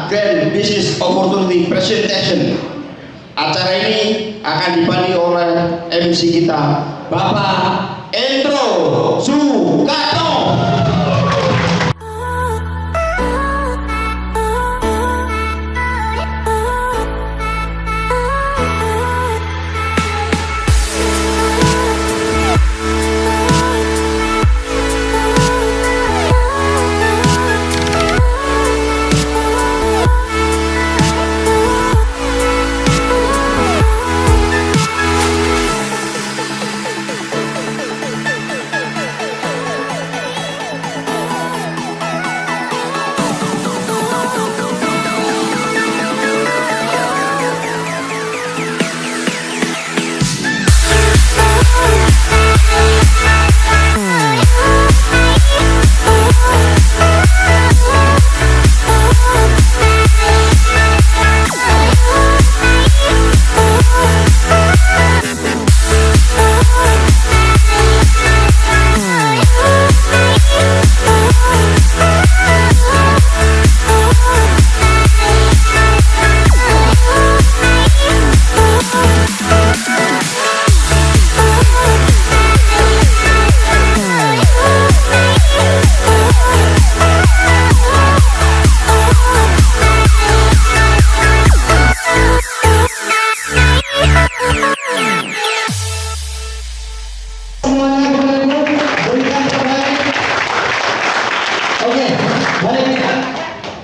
Grand Business Opportunity Presentation. Acara ini akan dipandu oleh MC kita, Bapak Endro Sukarno.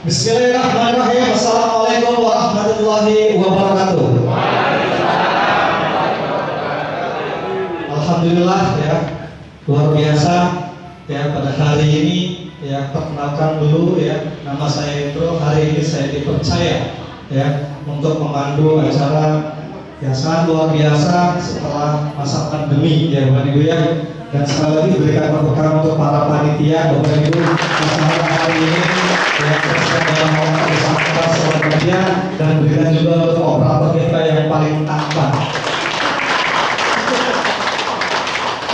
Bismillahirrahmanirrahim. Assalamualaikum warahmatullahi wabarakatuh. Alhamdulillah ya, luar biasa ya pada hari ini ya. Perkenalkan dulu ya, nama saya Endro. Hari ini saya dipercaya ya untuk memandu acara yang sangat luar biasa setelah masa pandemi ya Bapak Ibu ya. Dan sekali lagi berikan berkah untuk para panitia Bapak Ibu acara hari ini yang bersama dalam momen bersama selanjutnya, dan berikan juga untuk operator kita yang paling tampan.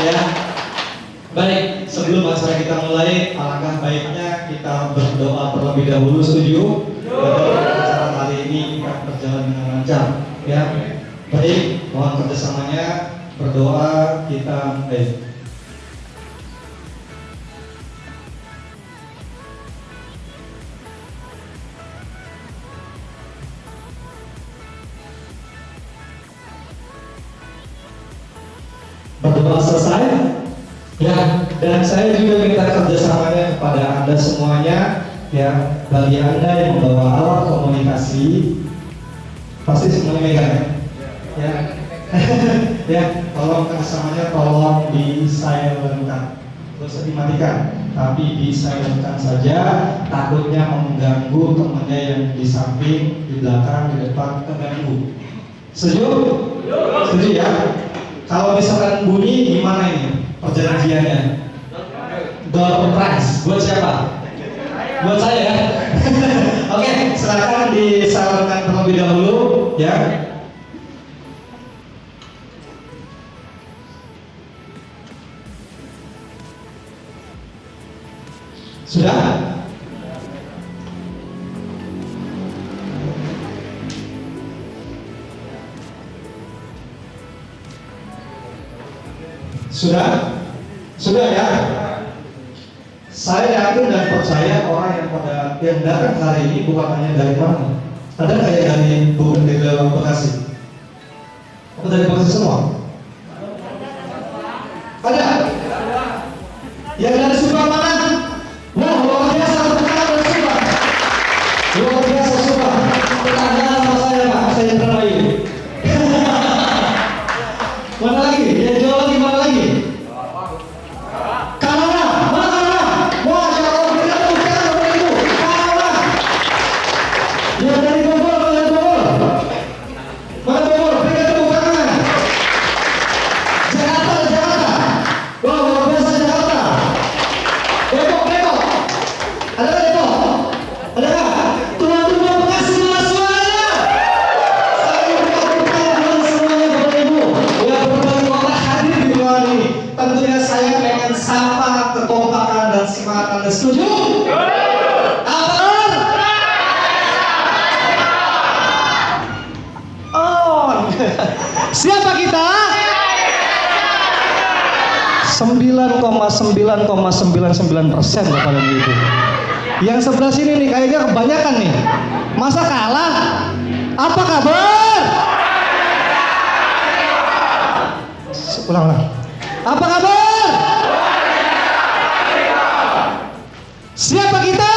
Ya, baik. Sebelum acara kita mulai, alangkah baiknya kita berdoa terlebih dahulu. Setuju? Agar acara hari ini akan berjalan dengan lancar. Ya, baik. Mohon kerjasamanya. Berdoa kita baik. Berdoa selesai ya, dan saya juga minta kerjasamanya kepada Anda semuanya ya. Bagi Anda yang membawa alat komunikasi, pasti semuanya megang ya. Ya, tolong kerjasamanya tolong di silentkan, terus dimatikan, tapi di silentkan saja, takutnya mengganggu temannya yang di samping, di belakang, di depan, keganggu. Setuju? Setuju ya. Kalau misalkan bunyi gimana ini perjanjiannya? Door prize buat siapa? Buat saya. Oke, silakan disalurkan terlebih dahulu ya. Sudah? Sudah ya. Saya yakin dan percaya orang yang datang hari ini bukan hanya dari mana. Ada kayak dari Bekasi? Apa dari Bekasi semua? Ada? Yang dari Subang mana? Wah, luar biasa, dari Subang. Luar biasa Subang. Tanya sama saya Pak, saya pernah ini. Mana lagi? Yang jauh lagi mana lagi? Kanada, mana Kanada? Wah, kalau kita bukan Bapak Ibu, Kanada. Yang dari Bogor, mana Bogor? Mana Bogor? Berikan tepuk tangan. Jakarta. Wah, luar biasa Jakarta. 9,99% Bapak dan Ibu. Yang sebelah sini nih kayaknya kebanyakan nih. Masa kalah? Apa kabar? Ulang. Apa kabar? Siapa kita?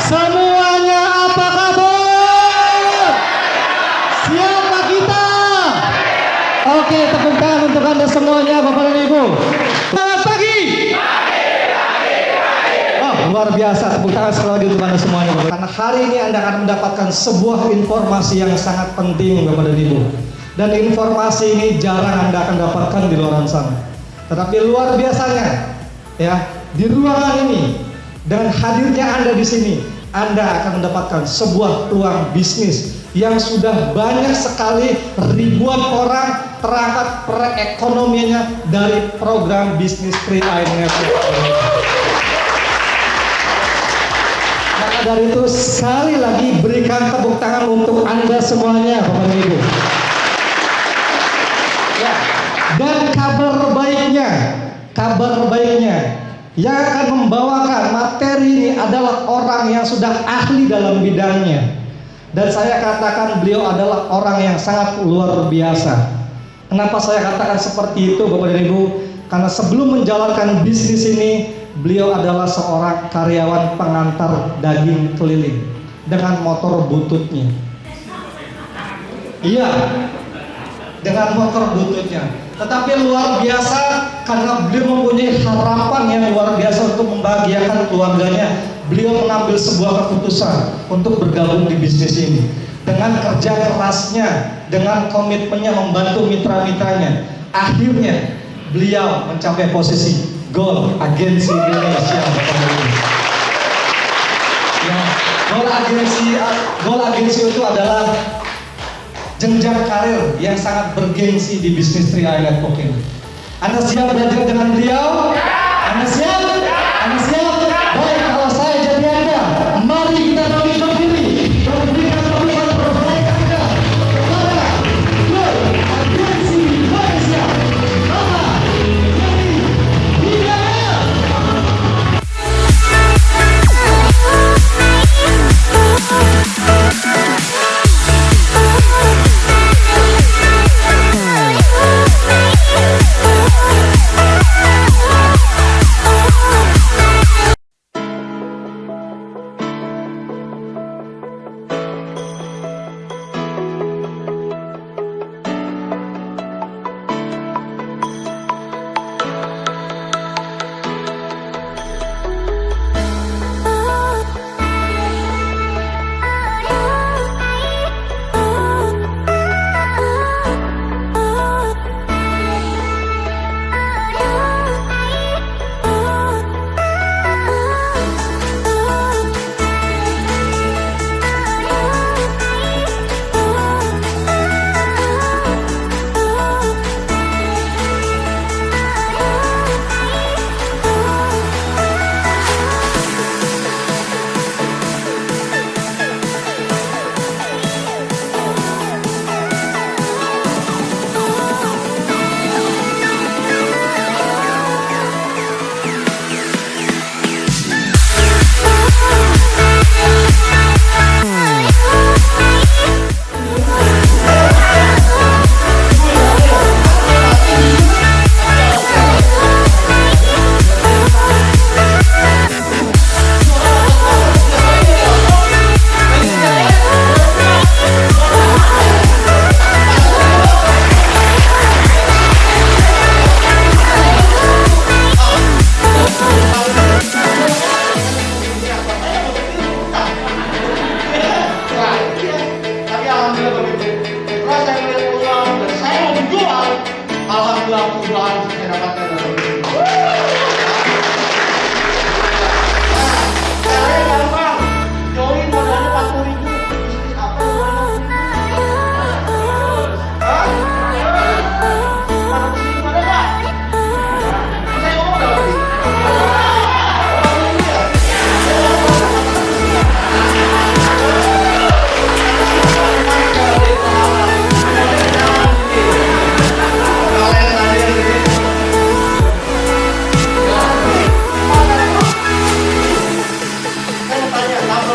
Semuanya apa kabar? Siapa kita? Oke, tepuk tangan untuk Anda semuanya Bapak dan Ibu. Selamat pagi. Oh, luar biasa, tepuk tangan sekali lagi untuk Anda semuanya Bapak. Karena hari ini Anda akan mendapatkan sebuah informasi yang sangat penting Bapak dan Ibu. Dan informasi ini jarang Anda akan dapatkan di luar sana. Tetapi luar biasanya, ya, di ruangan ini dengan hadirnya Anda di sini, Anda akan mendapatkan sebuah peluang bisnis yang sudah banyak sekali ribuan orang terangkat perekonomiannya dari program bisnis Free Eye Network. Maka dari itu sekali lagi berikan tepuk tangan untuk Anda semuanya Bapak dan Ibu. Ya. Dan kabar baiknya yang akan membawakan materi ini adalah orang yang sudah ahli dalam bidangnya. Dan saya katakan beliau adalah orang yang sangat luar biasa. Kenapa saya katakan seperti itu Bapak dan Ibu? Karena sebelum menjalankan bisnis ini, beliau adalah seorang karyawan pengantar daging keliling dengan motor bututnya. Iya, dengan motor bututnya. Tetapi luar biasa karena beliau mempunyai harapan yang luar biasa untuk membahagiakan keluarganya. Beliau mengambil sebuah keputusan untuk bergabung di bisnis ini. Dengan kerja kerasnya, dengan komitmennya membantu mitra-mitranya, akhirnya beliau mencapai posisi Gold Agensi Indonesia. Ya, Gold Agensi itu adalah jenjang karir yang sangat bergengsi di bisnis Free Eye Network ini. Anda siap belajar dengan beliau? Anda siap? Anda siap? Baik, kalau saya jadi Anda, mari kita bangkit berdiri dan berikan tepuk terbaik Anda kepada Gold Agensi Indonesia. Bapak Yeri Hidayat.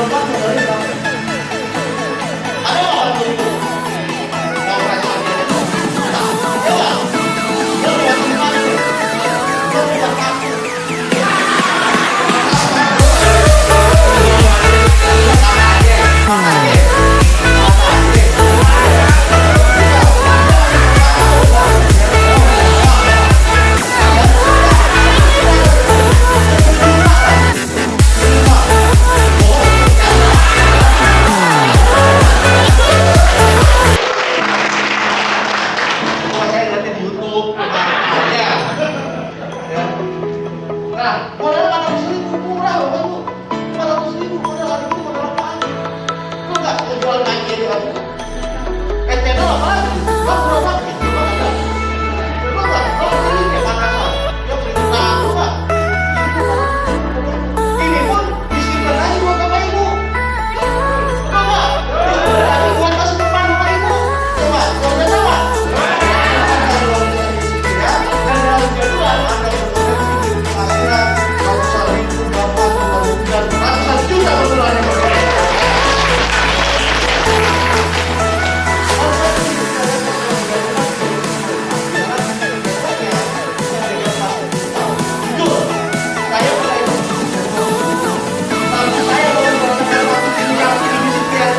4 modalnya berapa? Ada nggak 40.000? Mau operasional dia? Ya nggak? Dia buat kartu. Dia buat kartu. Saya lihat di YouTube, ya. Nah, modal 400.000 murah loh, Bang. 400.000 modal hari ini modal apaan? Lu nggak mau jual lagi di hari ini? Channel apa lagi? Lo murah banget, lu nggak? Lu nggak? Lo beli kayak makanan, dia beli tahu nggak? Ini pun disimpan aja buat apa ibu? Betul nggak? Buat masa depan apa ibu? Coba, keluarga sama. Dan dalam jadwal Anda berpotensi penghasilan ratusan ribu, berapa, dan ratusan juta per bulannya. Jujur, saya pernah itu. Tapi saya baru merasakan waktu imigrasi di Michigan.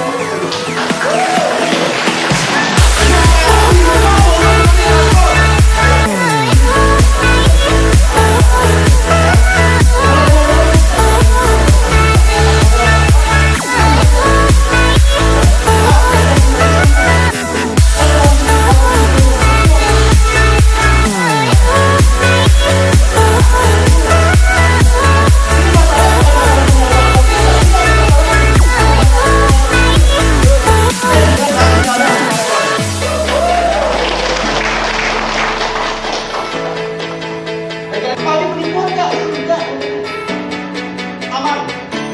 Paling penipuan nggak? Tidak. Aman,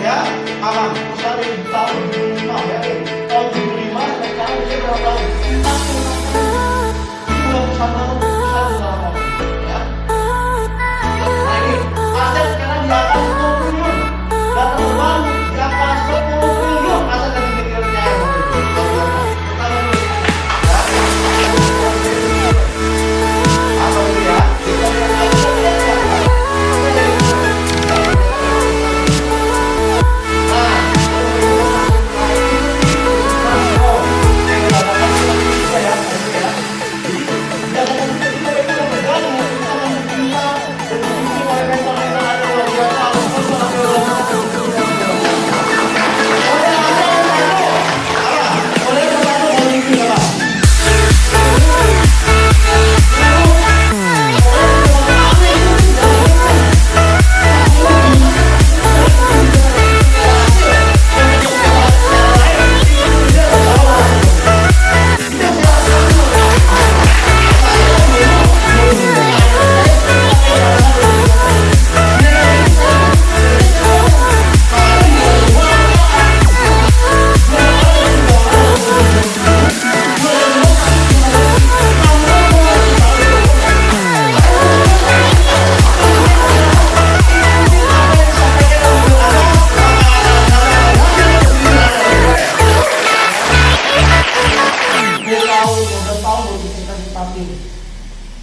ya, aman. Misalnya di tahun 2005, ya, tahun 2005 sampai sekarang dia berapa tahun? 46 tahun. Ini belum perusahaan dalam waktu, ya. Nah ini, aset sekarang di atas 10 triliun. Data terbaru di atas 10 triliun aset yang dimilikinya. Pertama dulu, ya. Apa itu ya?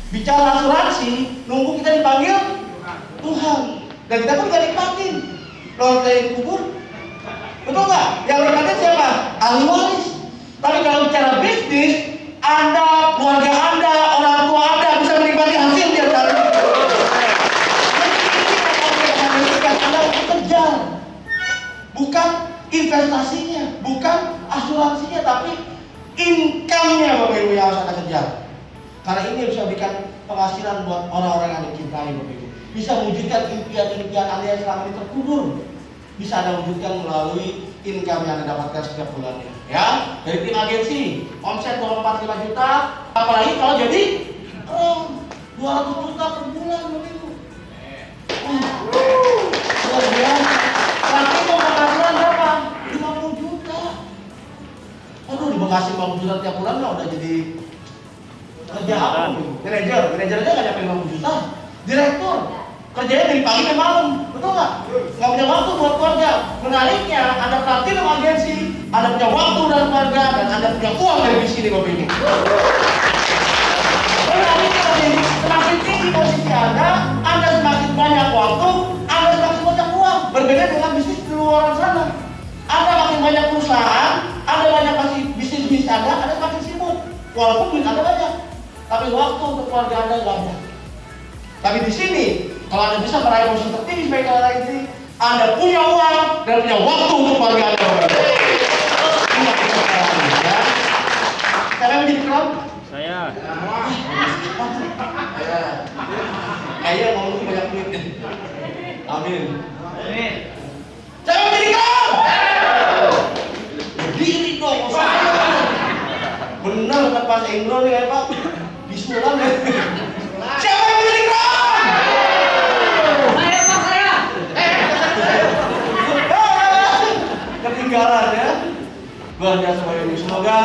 Bicara asuransi, nunggu kita dipanggil Tuhan. Dan kita pun gak nikmatin. Kalau kita yang kubur, betul nggak? Yang nikmatin siapa? Ahli waris. Tapi kalau bicara bisnis, Anda, keluarga Anda, orang tua Anda bisa menikmati hasil dia kali. Anda bekerja, bukan investasinya, bukan asuransinya, tapi income-nya Bapak Ibu yang harus Anda kejar. Karena ini bisa berikan penghasilan buat orang-orang yang dicintai Bapak Ibu. Bisa mewujudkan impian-impian Anda yang selama ini terkubur. Bisa Anda wujudkan melalui income yang Anda dapatkan setiap bulannya. Ya, dari tim agensi, omset 25 juta, apalagi kalau jadi 200 juta per bulan Bapak Ibu. Luar biasa. Tapi mau penghasilan berapa? 50 juta. Aduh, di Bekasi 50 juta tiap bulan lah udah jadi kerja apa? Manajer aja nggak nyampe 50 juta. Direktur kerjanya dari pagi sampai malam, betul betul nggak? Nggak punya waktu buat keluarga. Menariknya, Anda platinum agensi, Anda punya waktu dan keluarga, dan Anda punya uang dari di sini Bapak Ibu. Menariknya, semakin tinggi posisi Anda semakin banyak waktu, Anda semakin banyak uang. Berbeda dengan bisnis di luar sana. Anda makin banyak perusahaan, Anda banyak masih bisnis Anda semakin sibuk. Walaupun duit Anda banyak, tapi waktu untuk keluarga Anda nggak ada. Tapi di sini, kalau Anda bisa meraih posisi tertinggi sebagai keluarga ini, Anda punya uang dan punya waktu untuk keluarga Anda. Ya. Siapa yang menjadi keren? Saya. Kayaknya ngomong banyak duit. Amin. Siapa yang menjadi keren? Berdiri dong. Benar kan bahasa Inggris nih ya Pak? Bisulan ya. Siapa yang menjadi keren? Saya Pak, saya. Ketinggalan ya. Luar biasa Bapak Ibu. Semoga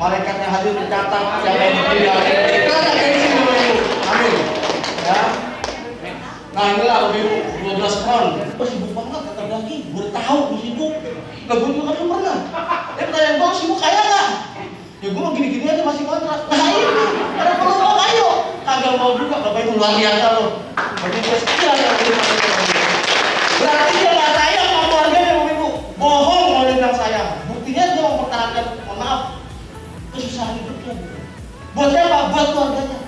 malaikat yang hadir mencatat siapa yang berdiri di sini Bapak Ibu. Amin. Ya. Nah inilah Bapak Ibu 12 kron. Oh sibuk banget kata lagi. Gue tahu gue sibuk. Gak gue juga kan pernah. Pertanyaan gue sibuk kaya nggak? Ya gue mau gini-gini aja masih kontrak. Nah ini ada perlu mau ayo. Kagak mau juga Bapak Ibu luar biasa loh. Berarti dia setia ya Bapak Ibu. Berarti dia nggak sayang sama keluarganya Bapak Ibu. Bohong kalau dia bilang sayang. Buktinya dia mempertahankan, mohon maaf, kesusahan hidupnya. Buat siapa? Buat keluarganya.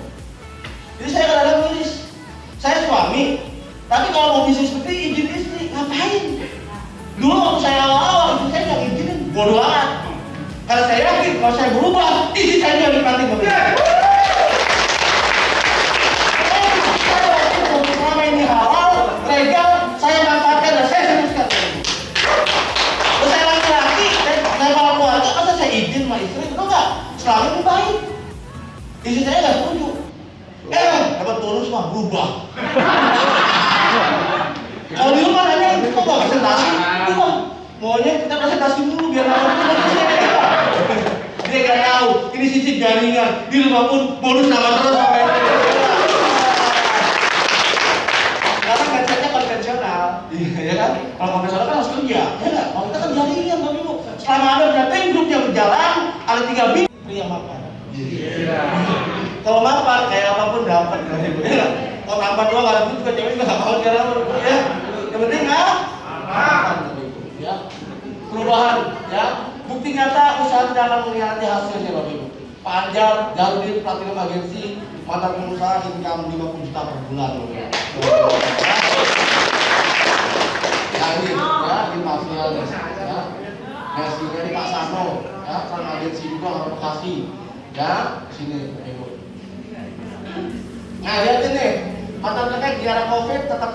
Jadi saya kadang-kadang nulis, saya suami, tapi kalau mau bisnis seperti izin istri, ngapain? Dulu waktu saya awal-awal, istri saya nggak izinin, bodoh amat. Karena saya yakin kalau saya berubah, istri saya yang nikmatin Bapak Ibu. Selama ini halal, legal, saya manfaatkan dan saya seriuskan. Terus saya laki-laki, saya malah keluarga, masa saya izin sama istri, betul nggak? Selama ini baik. Istri saya nggak setuju. Dapat bonus mah berubah. Kalau di rumah nanya, itu kok nggak presentasi? Berubah. Maunya kita presentasi dulu biar dapat dia nggak tahu. Ini sisi jaringan. Di rumah pun bonus nama terus sampai. Karena kerjanya konvensional, ya kan? Kalau konvensional kan harus kerja, ya nggak? Kalau kita kan jaringan, Bapak Ibu. Selama Anda punya tim grupnya berjalan, ada 3 bit, yang makan. Kalau mapan kayak apapun dapat, Bapak Ibu. Ya nggak? Kalau mapan doang nggak ada duit juga cewek nggak mau jalan, ya. Yang penting makan, Bapak Ibu. Ya. Perubahan, ya. Bukti nyata usaha tidak akan mengkhianati hasilnya, Bapak Ibu. Pak Anjar, Garudin, Platinum Agensi, mantan pengusaha income 50 juta per bulan. Ya, di Mafia, ya. Messi dari Pak Sano, ya, Trans Agensi juga orang Bekasi, ya, sini, Ibu. Nah, lihat ini, mantan terkait di era COVID tetap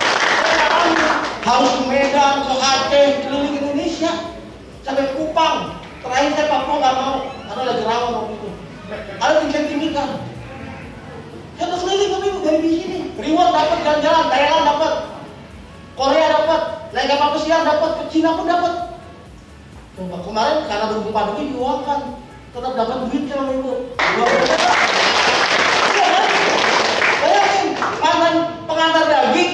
harus ke Medan, ke Aceh, keliling Indonesia, sampai Kupang. Terakhir saya Papua nggak mau, karena lagi rawan waktu itu. Ada tim sentimen. Saya terus keliling Bapak Ibu dari sini. Reward dapat jalan-jalan, Thailand dapat, Korea dapat, naik kapal pesiar dapat, ke Cina pun dapat. Coba kemarin karena berhubung pandemi diuangkan, tetap dapat duitnya Bapak Ibu. Iya kan? Bayangin, mantan pengantar daging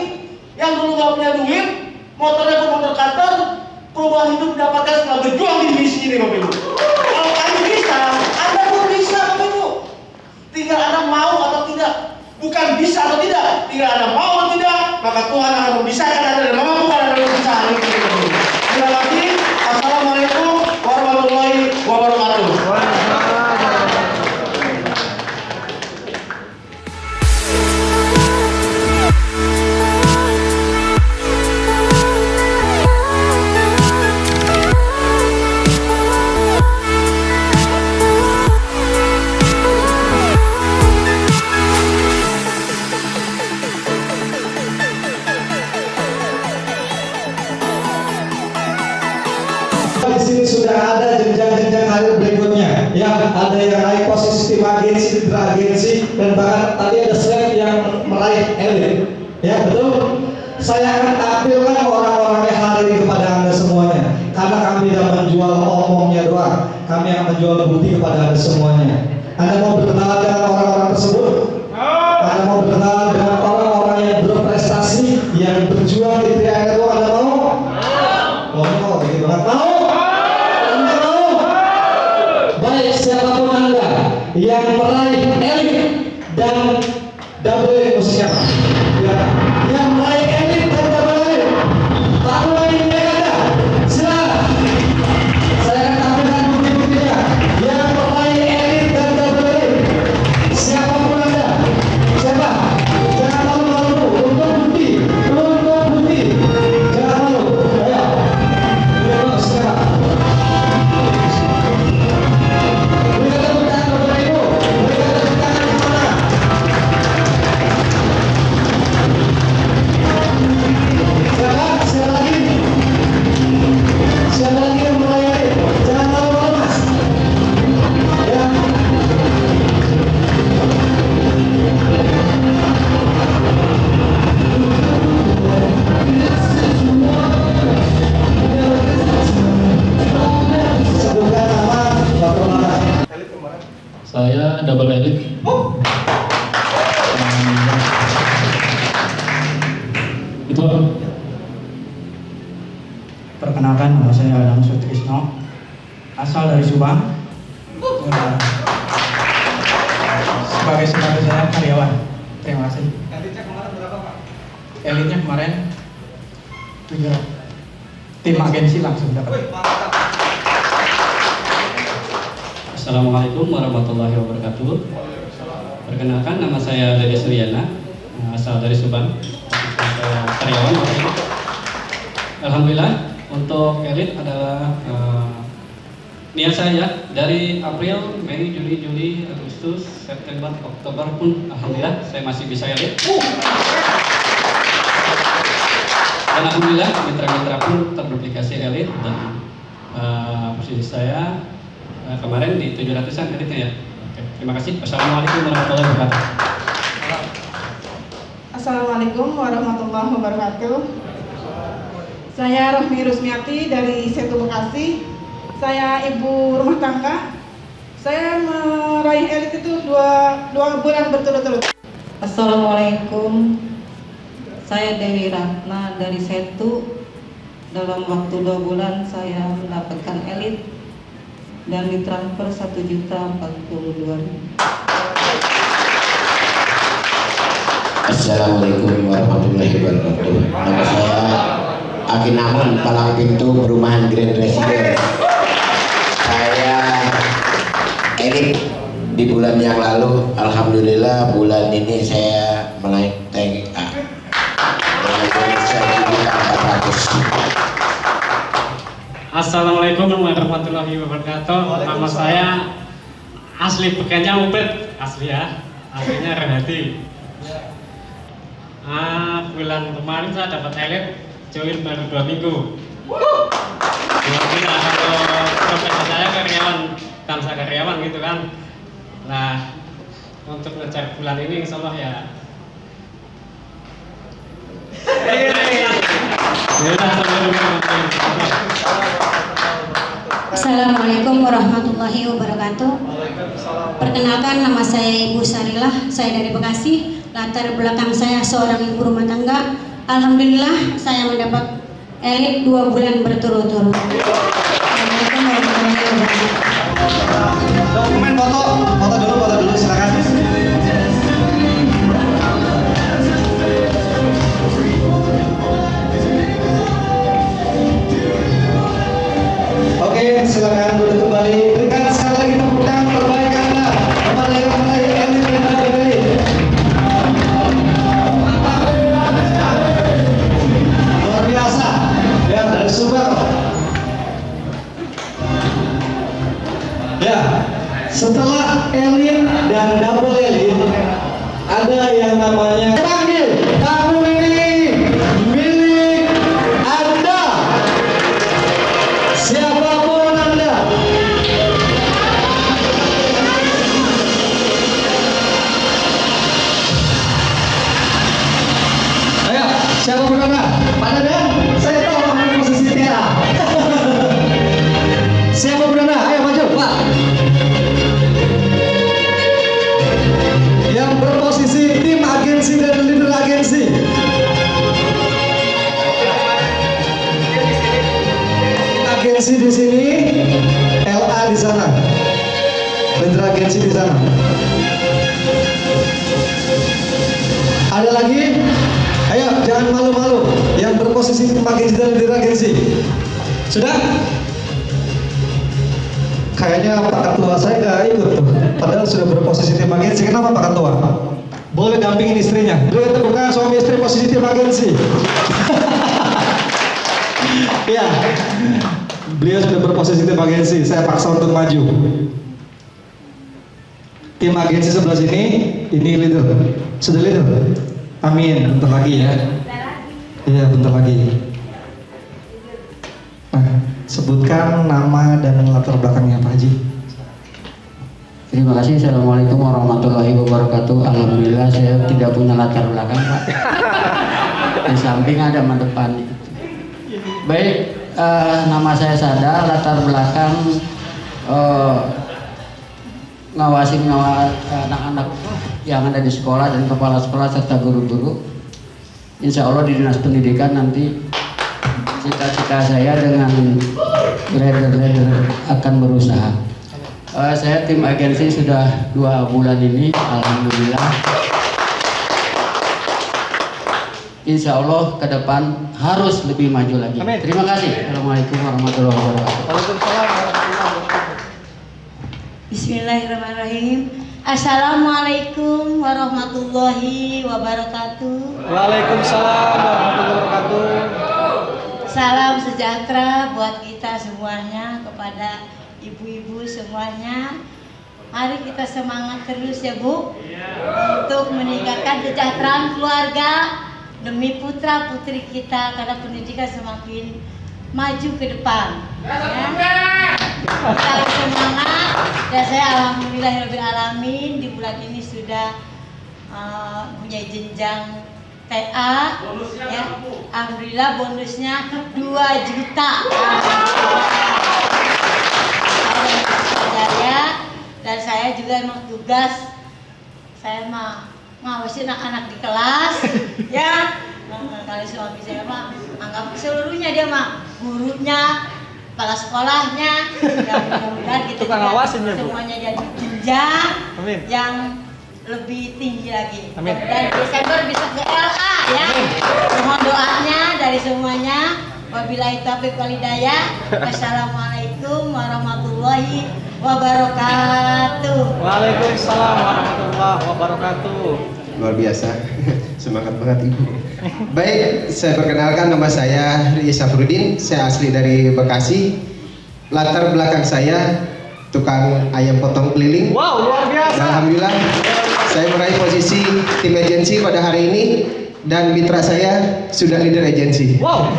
yang dulu nggak punya duit, motornya pun motor kantor, perubahan hidup didapatkan setelah berjuang di misi ini Bapak Ibu. Kalau kami bisa, Anda pun bisa Bapak Ibu. Tinggal Anda mau atau tidak. Bukan bisa atau tidak. Tinggal Anda mau atau tidak, maka Tuhan akan memisahkan Anda dan memampukan Anda untuk bisa hari ini. Terima kasih. Assalamualaikum warahmatullahi wabarakatuh. Di sini sudah ada jenjang-jenjang karir berikutnya, ya. Ada yang naik posisi tim agensi, leader agensi, dan bahkan tadi ada slide yang meraih elit, ya betul. Saya akan tampilkan orang-orangnya hari ini kepada Anda semuanya, karena kami tidak menjual omongnya doang, kami akan menjual bukti kepada Anda semuanya. Anda mau berkenalan dengan orang-orang tersebut? Anda mau berkenalan dengan orang-orang yang berprestasi, yang berjuang di triangle yang meraih elit dan double elit khususnya Pak. Ya, yang meraih elit dan double elit. Pak Muhammad ada. Silakan. Saya akan tampilkan bukti-buktinya. Yang meraih elit dan double elit. Siapapun Anda. Siapa? Jangan malu-malu. Untuk bukti. Untuk bukti. Jangan malu. Ayo. Ayo, siapa? Berikan tepuk tangan Bapak Ibu. Berikan tepuk tangan di mana? Siapa? Siapa lagi? Siapa lagi yang melayani? Jangan malu-malu Mas. Ya. Sebutkan nama Bapak Mara. Saya double elit. Itu Perkenalkan, nama saya Adam Sutrisno, asal dari Subang. Sebagai saya karyawan. Terima kasih. Elitnya kemarin berapa Pak? Elitnya kemarin 7. Tim agensi langsung dapat. Wih, mantap. Assalamualaikum warahmatullahi wabarakatuh. Perkenalkan, nama saya Dede Suryana, asal dari Subang. Saya karyawan. Alhamdulillah, untuk elit adalah niat saya dari April, Mei, Juli, Agustus, September, Oktober pun alhamdulillah saya masih bisa elit. Dan alhamdulillah mitra-mitra pun terduplikasi elit dan posisi saya kemarin di 700-an elitnya ya. Oke, terima kasih. Wassalamualaikum warahmatullahi wabarakatuh. Assalamualaikum warahmatullahi wabarakatuh. Saya Rohmi Rusmiati dari Setu Bekasi. Saya ibu rumah tangga. Saya meraih elit itu dua bulan berturut-turut. Assalamualaikum. Saya Dewi Ratna dari Setu. Dalam waktu 2 bulan saya mendapatkan elit dan ditransfer 1.042.000. Assalamualaikum warahmatullahi wabarakatuh. Nama saya Akin Aman, palang pintu perumahan Grand Resident. Saya elit di bulan yang lalu. Alhamdulillah bulan ini saya menaik TNA dengan 1.400. Assalamualaikum warahmatullahi wabarakatuh. Nama saya asli pekannya Upet, asli ya, aslinya Renhati. Bulan kemarin saya dapat elit, join baru 2 minggu. Mungkin kalau profesi saya karyawan, bangsa karyawan gitu kan. Nah, untuk ngejar bulan ini insya Allah ya. Assalamualaikum warahmatullahi wabarakatuh. Perkenalkan, nama saya Ibu Sarilah, saya dari Bekasi. Latar belakang saya seorang ibu rumah tangga. Alhamdulillah saya mendapat elit 2 bulan berturut-turut. Assalamualaikum warahmatullahi wabarakatuh. Dokumen foto dulu silakan. Oke, silakan duduk kembali. Berikan sekali lagi tepuk tangan terbaik Anda kepada yang meraih elit dan double elit. Luar biasa. Ya, dari Subang. Ya, setelah elit dan double elit, ada yang namanya panggil tamu ini milik Anda. Siapapun Anda. Ayo, siapapun Anda. Pak Dadan, saya tahu kamu posisi Tiara. Siapapun Anda, ayo maju, Pak. Yang berposisi tim agensi dan leader agensi. Agensi di sini, LA di sana. Bendera Gen Z di sana. Ada lagi? Ayo, jangan malu-malu. Yang berposisi Pak Gen Z dan bendera Gen Z. Sudah? Kayaknya Pak Ketua saya nggak ikut tuh. Padahal sudah berposisi tim Gen Z. Kenapa Pak Ketua? Boleh dampingin istrinya. Boleh temukan suami istri posisi tim Gen Z. Ya, beliau sudah berposisi tim Gen Z. Saya paksa untuk maju. Tim Gen Z sebelah sini, ini leader. Sudah leader? Amin. Bentar lagi ya. Iya, bentar lagi. Nah, sebutkan nama dan latar belakangnya Pak Haji. Terima kasih. Assalamualaikum warahmatullahi wabarakatuh. Alhamdulillah saya tidak punya latar belakang, Pak. Di samping ada depan. Baik, nama saya Sada. Latar belakang ngawasin anak-anak yang ada di sekolah dan kepala sekolah serta guru-guru. Insya Allah di Dinas Pendidikan nanti cita-cita saya dengan leader akan berusaha. Saya tim agensi sudah 2 bulan ini, alhamdulillah. Insya Allah ke depan harus lebih maju lagi. Amin. Terima kasih. Assalamualaikum warahmatullahi wabarakatuh. Waalaikumsalam warahmatullahi wabarakatuh. Bismillahirrahmanirrahim. Assalamualaikum warahmatullahi wabarakatuh. Waalaikumsalam warahmatullahi wabarakatuh. Salam sejahtera buat kita semuanya, kepada ibu-ibu semuanya. Mari kita semangat terus ya Bu, untuk meningkatkan kesejahteraan keluarga demi putra putri kita, karena pendidikan semakin maju ke depan. Ya. Kita semangat, dan saya alhamdulillahirobbilalamin di bulan ini sudah punya jenjang TA, ya. Alhamdulillah bonusnya 2 juta. Dan saya juga emang tugas saya mah ngawasin anak-anak di kelas, ya. Kalau suami saya mah anggap seluruhnya, dia mah gurunya, kepala sekolahnya, dan mudah-mudahan kita juga semuanya jadi jenjang yang lebih tinggi lagi. Amin. Dan Desember bisa ke LA ya. Mohon doanya dari semuanya. Wabillahi taufiq wal hidayah. Wassalamualaikum warahmatullahi wabarakatuh. Waalaikumsalam warahmatullahi wabarakatuh. Luar biasa. Semangat banget Ibu. Baik, saya perkenalkan, nama saya Ria Safrudin. Saya asli dari Bekasi. Latar belakang saya tukang ayam potong keliling. Wow, luar biasa. Dan alhamdulillah saya meraih posisi tim agensi pada hari ini, dan mitra saya sudah leader agensi. Wow.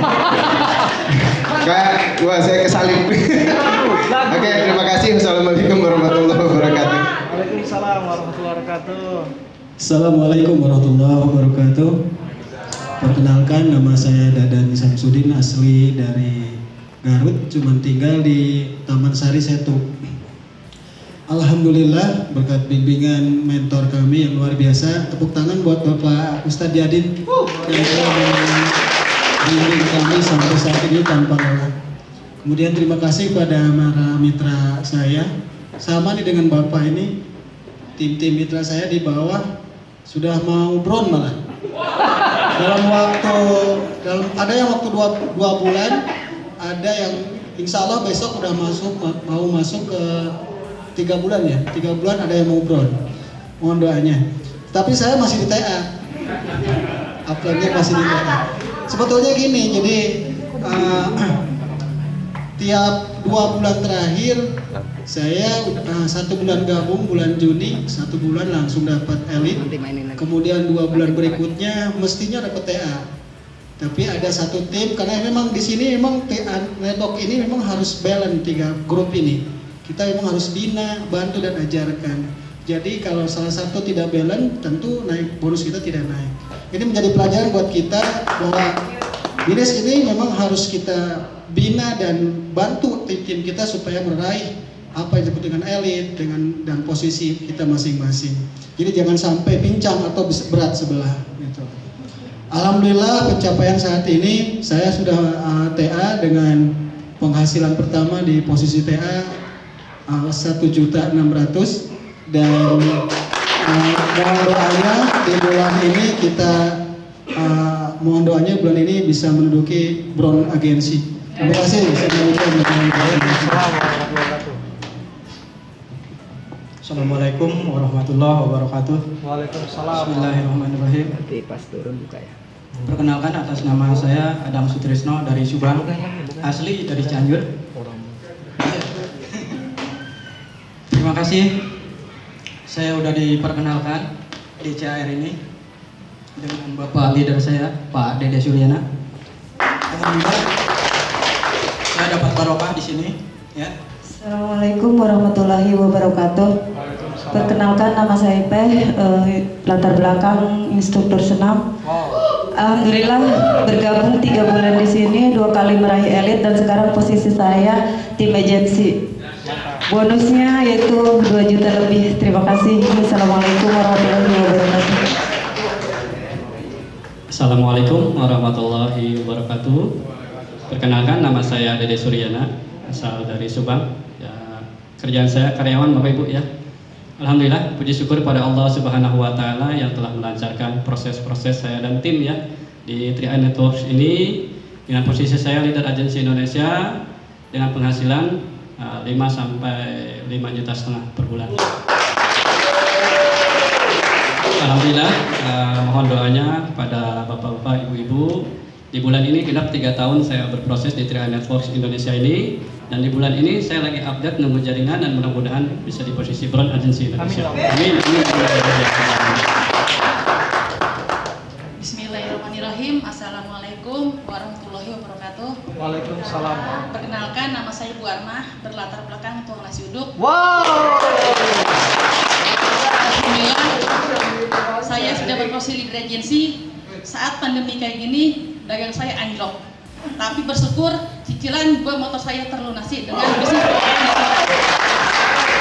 Wah, saya kesalip. Oke, terima kasih. Wassalamualaikum warahmatullahi wabarakatuh. Waalaikumsalam warahmatullahi wabarakatuh. Assalamualaikum warahmatullahi wabarakatuh. Perkenalkan, nama saya Dadan Samsudin, asli dari Garut, cuman tinggal di Taman Sari Setu. Alhamdulillah berkat bimbingan mentor kami yang luar biasa. Tepuk tangan buat Bapak Ustadz Yadin yang telah membimbing kami sampai saat ini tanpa lelah. Kemudian terima kasih pada para mitra saya. Sama nih dengan Bapak ini, tim-tim mitra saya di bawah sudah mau bron malah. Ada yang waktu 2 bulan, ada yang insya Allah besok udah mau masuk ke 3 bulan ya, 3 bulan ada yang mau bron. Mohon doanya. Tapi saya masih di TA. Uploadnya masih di TA. Sebetulnya gini, jadi tiap 2 bulan terakhir saya 1 bulan gabung bulan Juni, 1 bulan langsung dapat elit. Kemudian 2 bulan berikutnya mestinya dapat TA. Tapi ada 1 tim, karena memang di sini memang TA network ini memang harus balance 3 grup ini. Kita memang harus bina, bantu dan ajarkan. Jadi kalau salah satu tidak balance, tentu bonus kita tidak naik. Ini menjadi pelajaran buat kita bahwa BINES ini memang harus kita bina dan bantu tim-tim kita supaya meraih apa yang disebut dengan elit dan posisi kita masing-masing. Jadi jangan sampai pincang atau berat sebelah. Gitu. Alhamdulillah pencapaian saat ini saya sudah TA dengan penghasilan pertama di posisi TA 1.600.000 dan mohon doanya di bulan ini kita mohon doanya bulan ini bisa menduduki Brown Agency. Terima kasih. Assalamualaikum warahmatullahi wabarakatuh. Waalaikumsalam. Bismillahirrahmanirrahim. Pas turun buka ya. Perkenalkan, atas nama saya Adam Sutrisno dari Subang, asli dari Cianjur. Terima kasih. Saya udah diperkenalkan di CAR ini dengan Bapak leader saya, Pak Dede Suryana. Alhamdulillah, saya dapat barokah di sini. Ya. Assalamualaikum warahmatullahi wabarakatuh. Perkenalkan, nama saya Ipeh, latar belakang instruktur senam. Alhamdulillah bergabung 3 bulan di sini, 2 kali meraih elit dan sekarang posisi saya tim agensi. Bonusnya yaitu 2 juta lebih. Terima kasih. Assalamualaikum warahmatullahi wabarakatuh. Assalamualaikum warahmatullahi wabarakatuh. Perkenalkan, nama saya Dede Suryana, asal dari Subang. Ya, kerjaan saya karyawan Bapak Ibu ya. Alhamdulillah, puji syukur pada Allah Subhanahu wa taala yang telah melancarkan proses-proses saya dan tim ya di 3i Networks ini dengan posisi saya leader agensi Indonesia dengan penghasilan 5 sampai 5,5 juta per bulan. Alhamdulillah, mohon doanya pada bapak-bapak, ibu-ibu. Di bulan ini genap 3 tahun saya berproses di 3i Networks Indonesia ini, dan di bulan ini saya lagi update nunggu jaringan dan mudah-mudahan bisa di posisi Brown Agency Indonesia. Amin. Bismillahirrahmanirrahim. Assalamualaikum warahmatullahi wabarakatuh. Waalaikumsalam. Perkenalkan, nama saya Bu Armah, berlatar belakang tukang nasi uduk. Wow. Alhamdulillah, saya sudah berproses leader agensi. Saat pandemi kayak gini, dagang saya anjlok. Tapi bersyukur cicilan 2 motor saya terlunasi dengan bisnis 3i Network.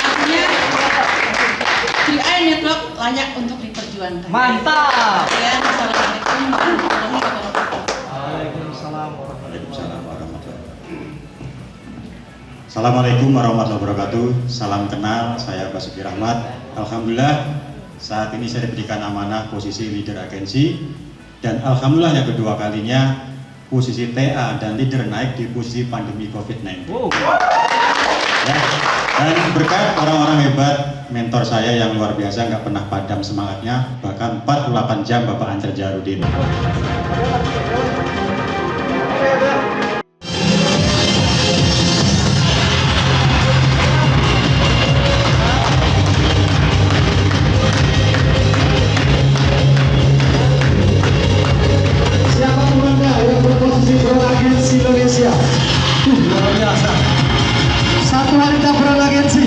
Artinya 3i Network layak untuk diperjuangkan. Mantap. Ya, assalamualaikum warahmatullahi wabarakatuh. Waalaikumsalam. Assalamualaikum warahmatullahi wabarakatuh. Salam kenal, saya Basuki Rahmat. Alhamdulillah, saat ini saya diberikan amanah posisi leader agensi, dan alhamdulillah yang kedua kalinya posisi TA dan leader naik di posisi pandemi COVID-19. Ya, dan berkat orang-orang hebat, mentor saya yang luar biasa, nggak pernah padam semangatnya, bahkan 48 jam Bapak Ancer Jarudin. Siapa teman-teman yang berposisi Brown Agency Indonesia? Luar biasa. Satu wanita Brown Agency.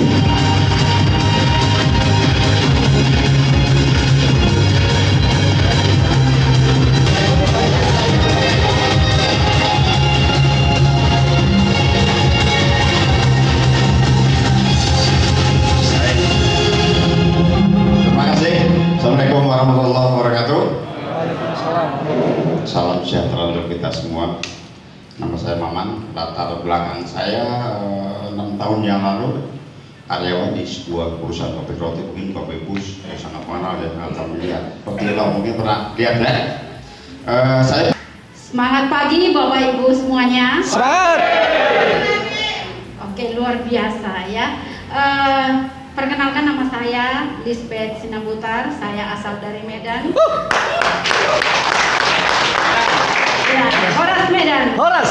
Terima kasih. Assalamualaikum warahmatullahi wabarakatuh. Salam sejahtera untuk kita semua. Nama saya Maman. Latar belakang saya 6 tahun yang lalu karyawan di sebuah perusahaan pabrik roti. Mungkin Bapak Ibu sangat mengenal dan alhamdulillah. Alhamdulillah mungkin pernah lihat ya. Saya Semangat pagi Bapak Ibu semuanya. Semangat. Oke, luar biasa ya. Perkenalkan, nama saya Lisbeth Sinambutar. Saya asal dari Medan. Ya, Horas Medan. Horas.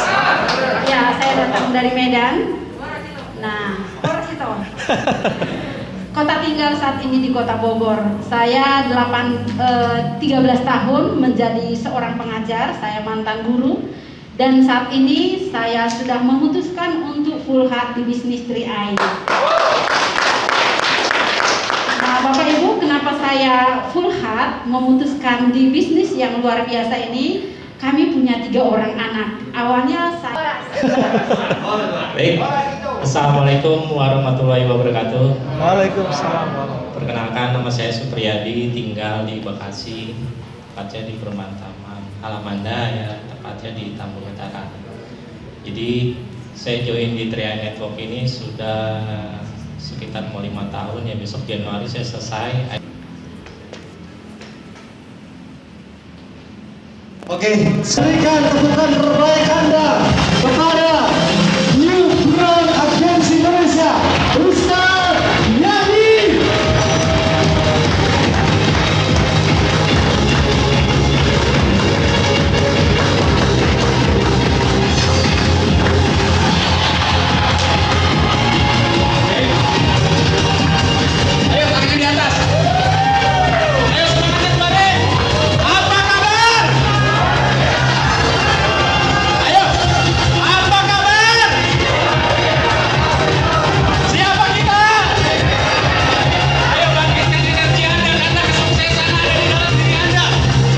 Ya, saya datang dari Medan. Nah, Horas itu. Kota tinggal saat ini di Kota Bogor. Saya 13 tahun menjadi seorang pengajar. Saya mantan guru. Dan saat ini saya sudah memutuskan untuk full heart di bisnis 3i. Nah, Bapak Ibu, kenapa saya full heart memutuskan di bisnis yang luar biasa ini? Kami punya 3 orang anak. Awalnya saya. Baik. Assalamualaikum warahmatullahi wabarakatuh. Waalaikumsalam. Perkenalkan, nama saya Supriyadi, tinggal di Bekasi, tepatnya di Perumahan Taman Alamanda ya, tepatnya di Tambun Utara. Jadi saya join di 3i Network ini sudah sekitar mau 5 tahun ya, besok Januari saya selesai. Oke, berikan tepukan terbaik Anda kepada New Brand Agency Indonesia, Ustaz Yani. Ayo tangan di atas. Ayo semangatnya kembali. Apa kabar? Ayo. Apa kabar? Siapa kita? Ayo bangkitkan energi Anda karena kesuksesan ada di dalam diri Anda.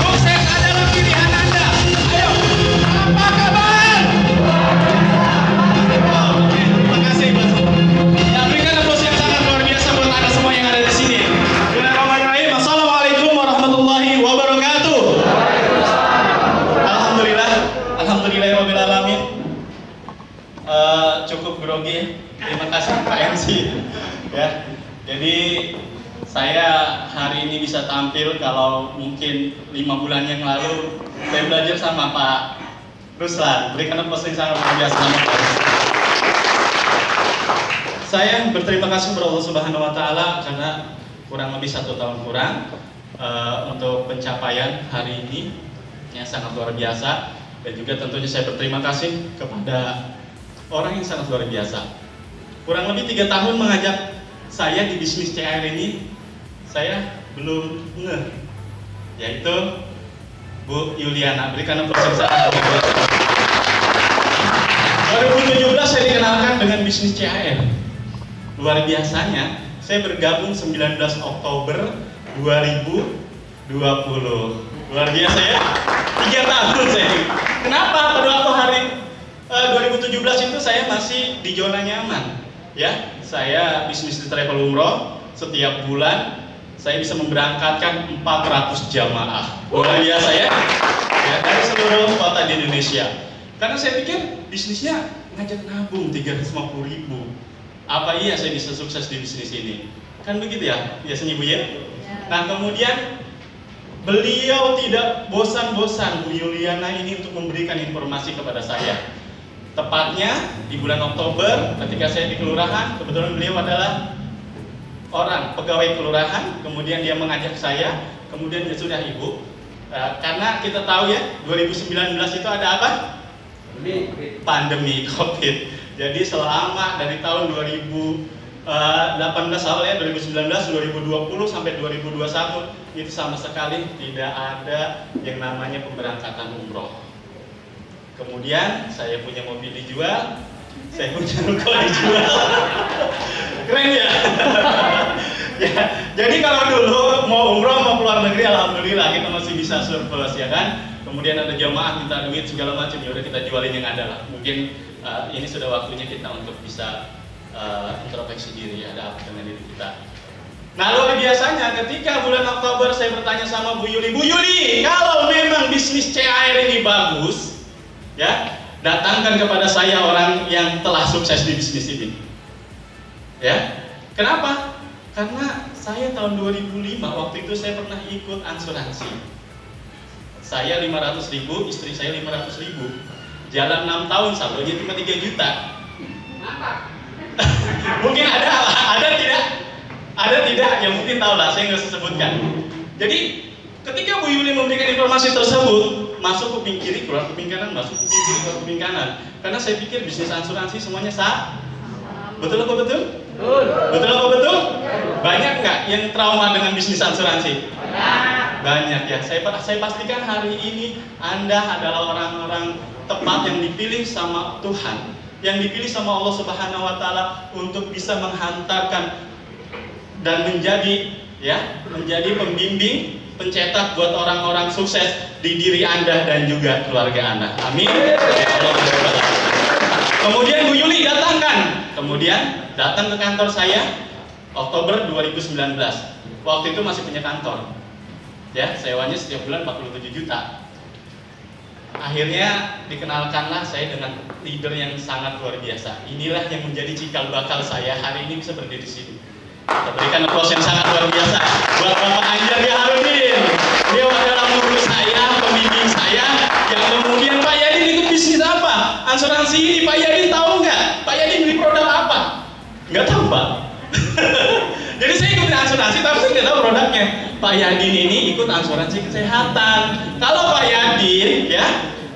Sukses adalah pilihan Anda. Ayo. Apa kabar? Oke, terima kasih Mas. Ya, berikan aplaus yang sangat luar biasa buat Anda semua yang ada di sini. Bismillahirrahmanirrahim. Assalamualaikum warahmatullahi wabarakatuh. Alhamdulillah, alhamdulillahirabbil alamin. Cukup grogi. Terima kasih Pak MC. Ya. Jadi saya hari ini bisa tampil kalau mungkin 5 bulan yang lalu saya belajar sama Pak Ruslan. Berikan aplaus yang sangat luar biasa sama Pak Ruslan. Saya berterima kasih kepada Allah Subhanahu wa Ta'ala karena kurang lebih 1 tahun kurang untuk pencapaian hari ini yang sangat luar biasa, dan juga tentunya saya berterima kasih kepada orang yang sangat luar biasa. Kurang lebih 3 tahun mengajak saya di bisnis CR ini, saya belum ngeh, yaitu Bu Yuliana. Berikan aplaus yang sangat luar biasa. 2017 saya dikenalkan dengan bisnis CR. Luar biasanya, saya bergabung 19 Oktober 2020. Luar biasa ya, 3 tahun saya. Kenapa? Pada waktu hari 2017 itu saya masih di zona nyaman. Ya, saya bisnis di travel umroh. Setiap bulan saya bisa memberangkatkan 400 jamaah. Luar biasa ya, dari seluruh kota di Indonesia. Karena saya pikir bisnisnya ngajak nabung 350.000. Apa iya saya bisa sukses di bisnis ini? Kan begitu ya, biasanya Bu ya? Nah kemudian beliau tidak bosan-bosan Bu Yuliana ini untuk memberikan informasi kepada saya. Tepatnya di bulan Oktober ketika saya di kelurahan, kebetulan beliau adalah orang pegawai kelurahan, kemudian dia mengajak saya, kemudian ya sudah Ibu, karena kita tahu ya 2019 itu ada apa? Pandemi COVID. Jadi selama dari tahun 2018 awal ya, 2019, 2020 sampai 2021 itu sama sekali tidak ada yang namanya pemberangkatan umroh. Kemudian saya punya mobil dijual, saya punya ruko dijual. Keren ya? Ya, jadi kalau dulu mau umroh mau keluar negeri, alhamdulillah kita masih bisa surplus ya kan. Kemudian ada jamaah minta duit segala macam, ya udah kita jualin yang ada lah. Mungkin ini sudah waktunya kita untuk bisa introspeksi diri, ada apa dengan diri kita. Nah luar biasanya ketika bulan Oktober saya bertanya sama Bu Yuli, Bu Yuli, kalau memang bisnis CAR ini bagus, ya datangkan kepada saya orang yang telah sukses di bisnis ini. Ya, kenapa? Karena saya tahun 2005 waktu itu saya pernah ikut asuransi. Saya 500.000, istri saya 500.000. Jalan 6 tahun, saldonya cuma 3 juta. Mungkin ada tidak, ya mungkin tahu lah, saya nggak usah sebutkan. Jadi ketika Bu Yuli memberikan informasi tersebut, masuk kuping kiri, keluar kuping kanan, masuk kuping kiri, keluar kuping kanan. Karena saya pikir bisnis asuransi semuanya sah. Betul apa betul? Betul apa betul? Banyak nggak yang trauma dengan bisnis asuransi? Banyak ya. Saya pastikan hari ini Anda adalah orang-orang tepat yang dipilih sama Tuhan, yang dipilih sama Allah Subhanahu wa Ta'ala untuk bisa menghantarkan dan menjadi pembimbing, pencetak buat orang-orang sukses di diri Anda dan juga keluarga Anda. Amin. Ya Allah. Kemudian Bu Yuli kemudian datang ke kantor saya Oktober 2019. Waktu itu masih punya kantor. Ya, sewanya setiap bulan 47 juta. Akhirnya dikenalkanlah saya dengan leader yang sangat luar biasa. Inilah yang menjadi cikal bakal saya hari ini bisa berdiri di sini. Kita berikan aplaus yang sangat luar biasa buat Bapak Anjar Harudin. Dia adalah guru saya, pembimbing saya, yang kemudian Pak Yadin ikut bisnis apa? Asuransi ini Pak Yadin tahu nggak? Pak Yadin beli produk apa? Nggak tahu Pak. Jadi saya ikutin asuransi tapi saya nggak tahu produknya. Pak Yadin ini ikut asuransi kesehatan. Kalau Pak Yadin ya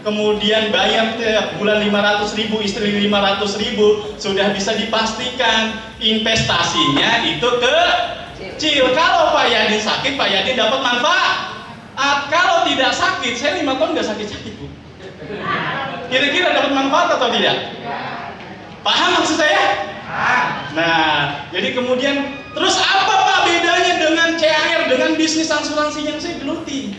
kemudian bayar tiap bulan 500.000, istri 500.000, sudah bisa dipastikan investasinya itu kecil. Kalau Pak Yadin sakit, Pak Yadin dapat manfaat. Kalau tidak sakit, saya 5 tahun nggak sakit-sakit Bu. Kira-kira dapat manfaat atau tidak? Paham maksud saya? Nah, jadi kemudian terus apa Pak bedanya dengan CAR, dengan bisnis asuransi yang saya geluti?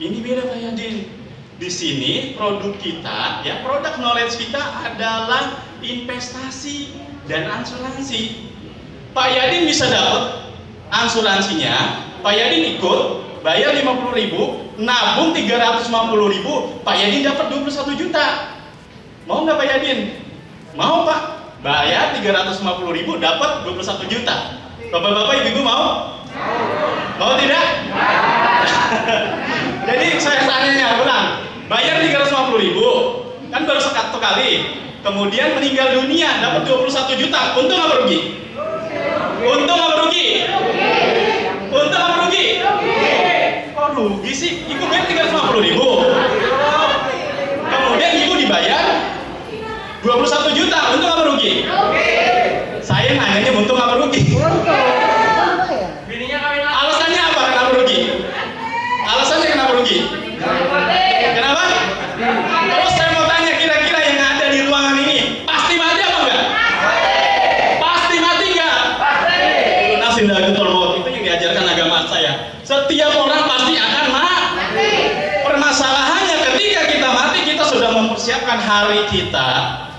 Ini beda Pak Yadin. Di sini produk kita, ya produk knowledge kita adalah investasi dan asuransi. Pak Yadin bisa dapat asuransinya, Pak Yadin ikut, bayar 50.000, nabung 350.000, Pak Yadin dapat 21 juta. Mau nggak Pak Yadin? Mau Pak. Bayar 350.000, dapat 21 juta. Bapak-bapak, ibu-ibu mau? Mau tidak? Jadi saya tanya ulang. Bayar 350.000, kan baru satu kali. Kemudian meninggal dunia, dapat 21 juta. Untung apa rugi? Untung apa rugi? Untung apa rugi? Kok rugi sih? Ibu bayar 350.000. Kemudian ibu dibayar 21 juta. Untung apa rugi? Saya nanyanya untung apa rugi? Alasannya apa? Kenapa rugi? Alasannya kenapa rugi? Kenapa? Terus saya mau tanya, kira-kira yang ada di ruangan ini pasti mati apa enggak? Pasti mati enggak? Pasti. Itu yang diajarkan agama saya. Setiap orang pasti akan mati. Permasalahannya ketika kita mati, kita sudah mempersiapkan hari kita,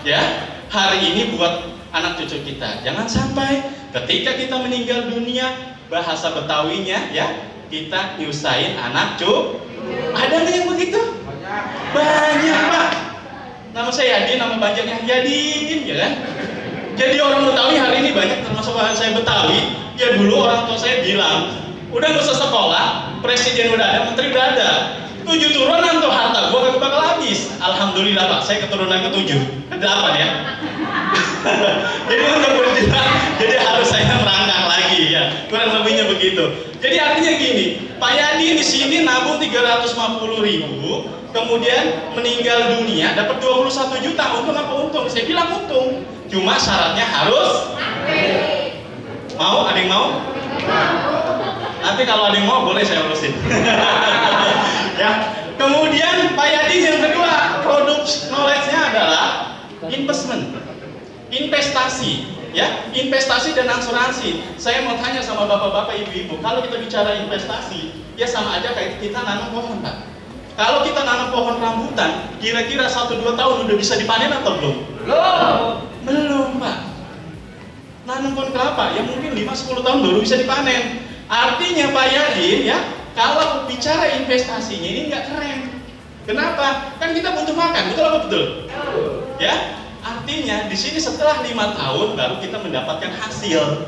ya, hari ini buat anak cucu kita. Jangan sampai ketika kita meninggal dunia, bahasa Betawinya, ya, kita nyusahin anak cucu. Ada nggak yang begitu? Banyak Pak. Nama saya Yadin, nama banyaknya Yadin, ya kan? Jadi orang Betawi hari ini banyak, termasuk saya Betawi. Ya dulu orang tua saya bilang, udah nggak usah sekolah, presiden udah ada, menteri udah ada. 7 turunan tuh harta gua kagak bakal habis. Alhamdulillah Pak, saya keturunan ke-7, ke-8 ya. Jadi untuk berjuang, jadi harus saya merangkak lagi ya. Kurang lebihnya begitu. Jadi artinya gini, Pak Yadi di sini nabung 350.000, kemudian meninggal dunia dapat 21 juta. Untung apa untung? Saya bilang untung. Cuma syaratnya harus mau. Ada yang mau? Nanti kalau ada yang mau boleh saya urusin. Ya. Kemudian Pak Yadi yang kedua, produk knowledge-nya adalah investment. Investasi, ya, investasi dan asuransi. Saya mau tanya sama bapak-bapak, ibu-ibu, kalau kita bicara investasi, ya sama aja kayak kita nanam pohon, Pak. Kalau kita nanam pohon rambutan, kira-kira 1-2 tahun udah bisa dipanen atau belum? Belum, Pak. Nanam pohon kelapa, ya mungkin 5-10 tahun baru bisa dipanen. Artinya Pak Yadin, ya, kalau bicara investasinya ini nggak keren. Kenapa? Kan kita butuh makan, betul apa betul? Ya. Artinya di sini setelah 5 tahun baru kita mendapatkan hasil.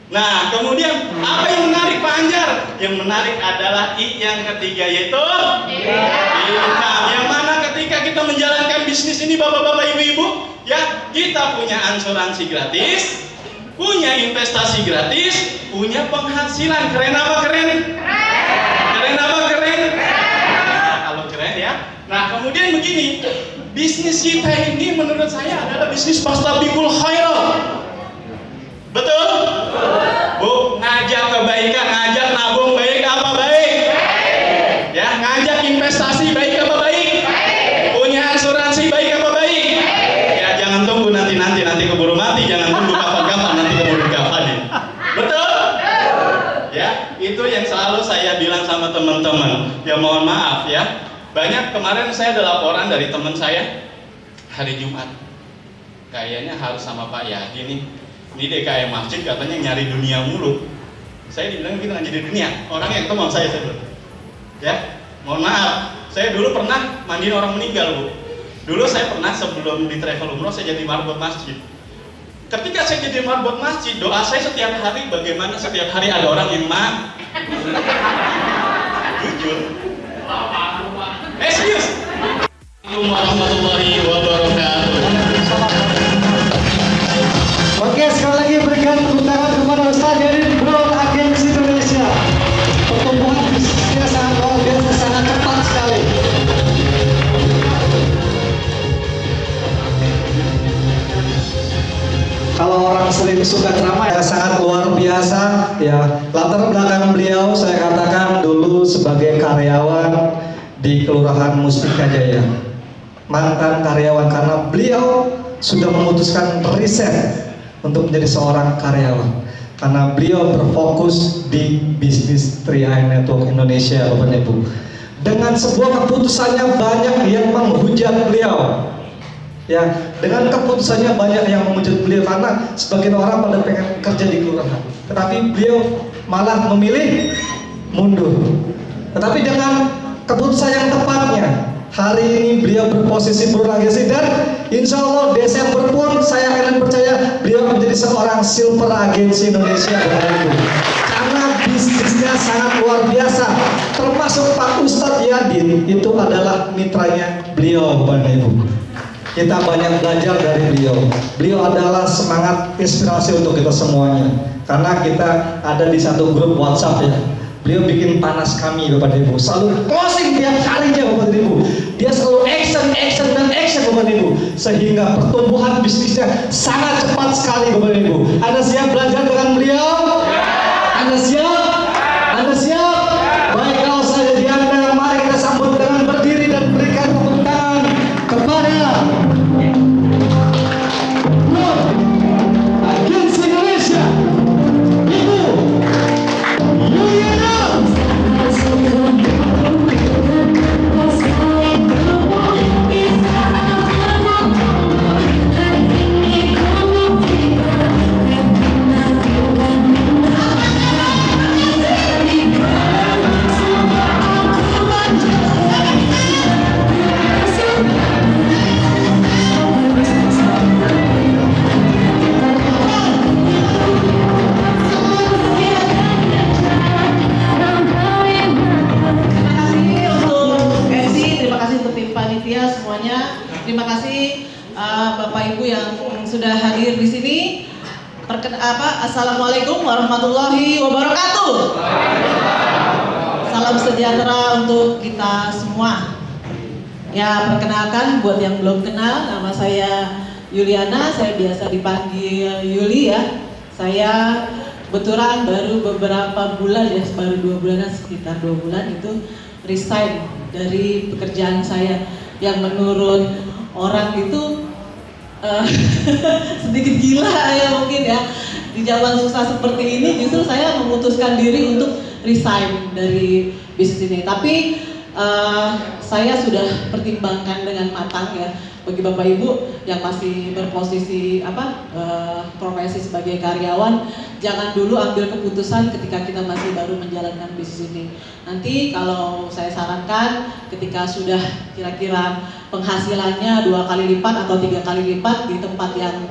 Nah, kemudian apa yang menarik Pak Anjar? Yang menarik adalah yang ketiga, yaitu income. Yang mana ketika kita menjalankan bisnis ini bapak-bapak ibu-ibu, ya, kita punya asuransi gratis, punya investasi gratis, punya penghasilan. Keren apa keren? Keren apa keren? Nah, kalau keren ya. Nah, kemudian begini. Bisnis kita ini menurut saya adalah bisnis fastabiqul khairat. Betul? Bu, ngajak kebaikan, ngajak nabung baik apa baik? Ya, ngajak investasi baik apa baik? Punya asuransi baik apa baik? Ya, jangan tunggu nanti keburu mati, jangan tunggu kapan-kapan nanti keburu kapanin. Betul? Ya, itu yang selalu saya bilang sama teman-teman. Ya mohon maaf ya. Banyak kemarin saya ada laporan dari teman saya hari Jumat. Kayaknya harus sama Pak Yadi nih. Ini DKM masjid katanya nyari dunia mulu. Saya dibilang kita nggak jadi dunia. Orang yang ketemu saya bilang, ya, mohon maaf. Saya dulu pernah mandiin orang meninggal, Bu. Dulu saya pernah sebelum di travel umroh saya jadi marbot masjid. Ketika saya jadi marbot masjid, doa saya setiap hari bagaimana setiap hari ada orang yang jujur. Serius. Assalamualaikum warahmatullahi wabarakatuh. Oke, sekali lagi berikan tepuk tangan kepada Ustaz dari World Agency Indonesia. Pertumbuhan bisnisnya sangat luar biasa, sangat cepat sekali. Kalau orang sering suka ceramah ya sangat luar biasa ya. Latar belakang beliau saya katakan dulu sebagai karyawan di Kelurahan Mustika Jaya. Mantan karyawan karena beliau sudah memutuskan resign untuk menjadi seorang karyawan. Karena beliau berfokus di bisnis 3i Network Indonesia, Bapak dan Ibu. Dengan sebuah keputusannya banyak yang menghujat beliau. Ya, dengan keputusannya banyak yang memuji beliau karena sebagian orang pada pengen kerja di kelurahan, tetapi beliau malah memilih mundur. Tetapi dengan keputusan yang tepatnya, hari ini beliau berposisi World Agency dan insya Allah Desember pun saya akan percaya beliau menjadi seorang Silver Agency Indonesia. Karena bisnisnya sangat luar biasa. Termasuk Pak Ustadz Yadin itu adalah mitranya beliau, Bapak dan Ibu. Kita banyak belajar dari beliau. Beliau adalah semangat inspirasi untuk kita semuanya. Karena kita ada di satu grup WhatsApp ya. Beliau bikin panas kami, Bapak dan Ibu. Selalu closing tiap harinya, Bapak dan Ibu. Dia selalu action dan action, Bapak dan Ibu. Sehingga pertumbuhan bisnisnya sangat cepat sekali, Bapak dan Ibu. Anda siap belajar dengan beliau? Anda siap? Anda siap? Baik, kalau saya jadi Anda, mari kita sambut dengan berdiri dan berikan tepuk tangan kepada Agency Indonesia, Ibu Yuliana. panitia semuanya. Terima kasih Bapak Ibu yang sudah hadir di sini. Assalamualaikum warahmatullahi wabarakatuh. Salam sejahtera untuk kita semua. Ya, perkenalkan buat yang belum kenal, nama saya Yuliana, saya biasa dipanggil Yuli ya. Saya kebetulan baru beberapa bulan ya, baru 2 bulanan, sekitar 2 bulan itu resign dari pekerjaan saya yang menurut orang itu sedikit gila ya mungkin ya. Di zaman susah seperti ini justru saya memutuskan diri untuk resign dari bisnis ini. Tapi saya sudah pertimbangkan dengan matang ya. Bagi Bapak Ibu yang masih berposisi profesi sebagai karyawan, jangan dulu ambil keputusan ketika kita masih baru menjalankan bisnis ini. Nanti kalau saya sarankan ketika sudah kira-kira penghasilannya 2 kali lipat atau 3 kali lipat di tempat yang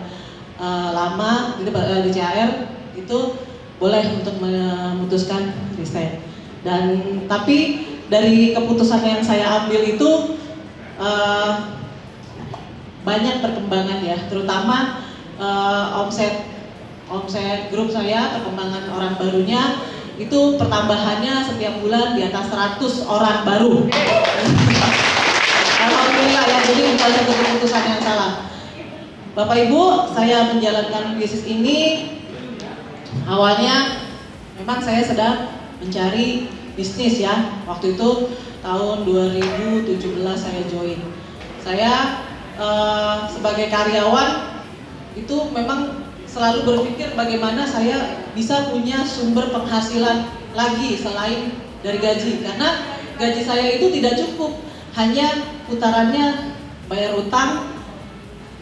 lama di CAR itu boleh untuk memutuskan resign. Dan tapi dari keputusan yang saya ambil itu banyak perkembangan ya, terutama omset grup saya, perkembangan orang barunya itu pertambahannya setiap bulan di atas 100 orang baru. Alhamdulillah ya, jadi bukan satu keputusan yang salah. Bapak Ibu, saya menjalankan bisnis ini awalnya memang saya sedang mencari bisnis ya. Waktu itu tahun 2017 saya join. Saya sebagai karyawan itu memang selalu berpikir bagaimana saya bisa punya sumber penghasilan lagi selain dari gaji, karena gaji saya itu tidak cukup, hanya putarannya bayar utang,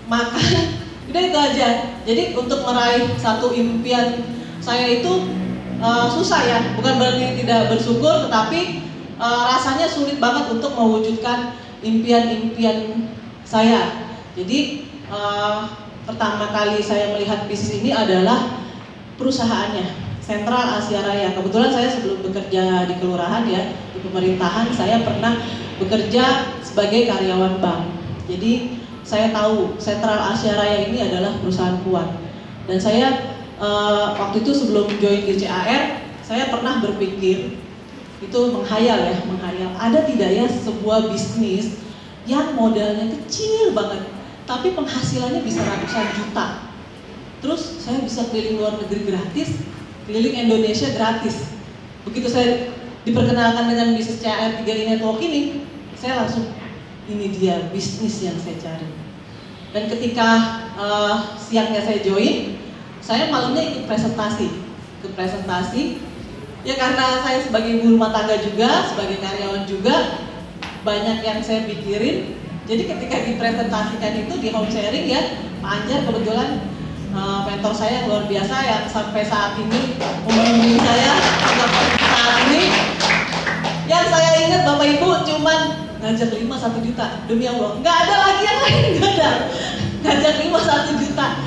makan, udah itu aja. Jadi untuk meraih satu impian saya itu susah ya, bukan berarti tidak bersyukur, tetapi rasanya sulit banget untuk mewujudkan impian-impian saya. Jadi pertama kali saya melihat bisnis ini adalah perusahaannya, Sentral Asia Raya. Kebetulan saya sebelum bekerja di kelurahan ya, di pemerintahan, saya pernah bekerja sebagai karyawan bank. Jadi saya tahu Sentral Asia Raya ini adalah perusahaan kuat. Dan saya waktu itu sebelum join di CAR, saya pernah berpikir, itu menghayal, ada tidak ya sebuah bisnis yang modalnya kecil banget, tapi penghasilannya bisa ratusan juta. Terus saya bisa keliling luar negeri gratis, keliling Indonesia gratis. Begitu saya diperkenalkan dengan bisnis CAR 3i Network ini, saya langsung, ini dia bisnis yang saya cari. Dan ketika siangnya saya join, saya malamnya ikut presentasi. Ya karena saya sebagai ibu rumah tangga juga, sebagai karyawan juga, banyak yang saya pikirin. Jadi ketika dipresentasikan itu di home sharing ya, Pak Anjar kebetulan mentor saya luar biasa yang sampai saat ini membimbing saya sampai saat ini. Yang saya ingat Bapak Ibu cuman ngajak 5 1 juta, demi Allah, nggak ada lagi yang lain, nggak ada. Ngajak 5 1 juta,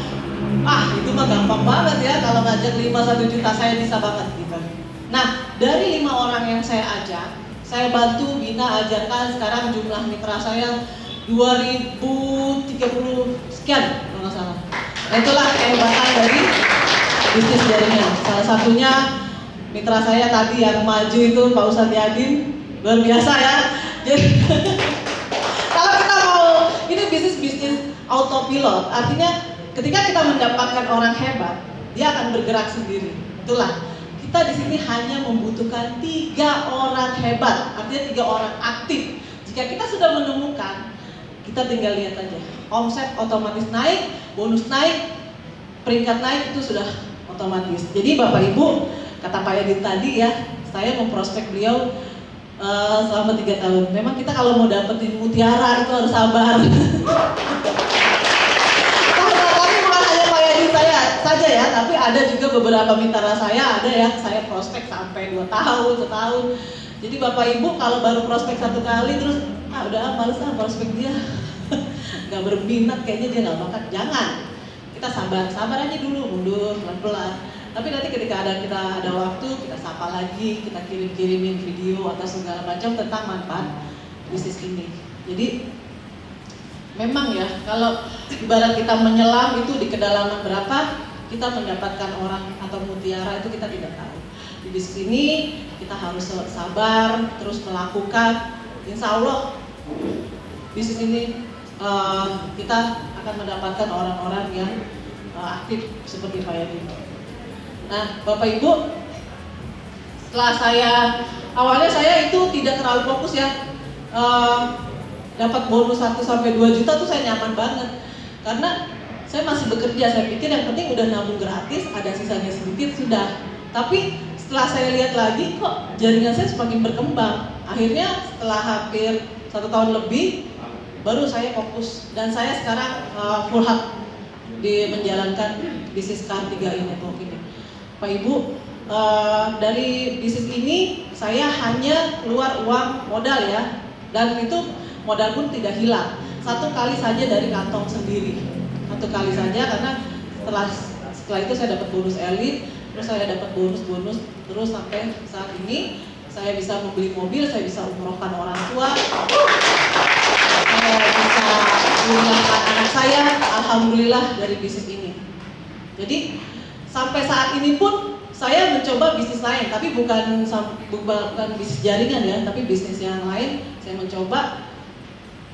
itu mah gampang banget ya, kalau ngajak 5 1 juta saya bisa banget gitu. Nah dari 5 orang yang saya ajak, saya bantu bina ajarkan, sekarang jumlah mitra saya 2030 sekian kalau nggak salah. Nah, itulah kehebatan dari bisnis jaringan. Salah satunya mitra saya tadi yang maju itu Pak Ustadz Yadin, luar biasa ya. Jadi kalau kita mau, ini bisnis autopilot, artinya ketika kita mendapatkan orang hebat, dia akan bergerak sendiri. Itulah kita di sini hanya membutuhkan 3 orang hebat, artinya 3 orang aktif. Jika kita sudah menemukan, kita tinggal lihat aja, omset otomatis naik, bonus naik, peringkat naik, itu sudah otomatis. Jadi Bapak Ibu, kata Pak Yadin tadi ya, saya memprospek beliau selama 3 tahun. Memang kita kalau mau dapetin mutiara itu harus sabar. Tapi bukan hanya Pak Yadin saya saja ya, tapi ada juga beberapa mitra saya, ada yang saya prospek sampai 2 tahun, setahun. Jadi Bapak Ibu kalau baru prospek 1 kali terus udah males prospek dia, nggak berminat, kayaknya dia nggak bakat. Jangan, kita sabar aja dulu, mundur pelan-pelan. Tapi nanti ketika kita ada waktu, kita sapa lagi, kita kirimin video atau segala macam tentang manfaat bisnis ini. Jadi memang ya, kalau ibarat kita menyelam itu di kedalaman berapa, kita mendapatkan orang atau mutiara itu kita tidak tahu. Di bisnis ini kita harus sabar, terus melakukan. Insya Allah bisnis ini kita akan mendapatkan orang-orang yang aktif seperti Pak Yadin. Nah, Bapak Ibu, setelah awalnya saya itu tidak terlalu fokus ya, dapat bonus 1 sampai 2 juta tuh saya nyaman banget, karena saya masih bekerja. Saya pikir yang penting udah nabung gratis, ada sisanya sedikit sudah. Tapi setelah saya lihat lagi, kok jaringan saya semakin berkembang. Akhirnya setelah hampir 1 tahun lebih, baru saya fokus, dan saya sekarang full hak di menjalankan bisnis CAR 3i Network ini. Pak Ibu, dari bisnis ini saya hanya keluar uang modal ya, dan itu modal pun tidak hilang. 1 kali saja dari kantong sendiri, 1 kali saja, karena setelah itu saya dapat bonus elit, terus saya dapat bonus terus sampai saat ini saya bisa membeli mobil, saya bisa umrohkan orang tua, saya bisa menyenangkan anak saya, alhamdulillah dari bisnis ini. Jadi sampai saat ini pun saya mencoba bisnis lain, tapi bukan bisnis jaringan ya, tapi bisnis yang lain saya mencoba.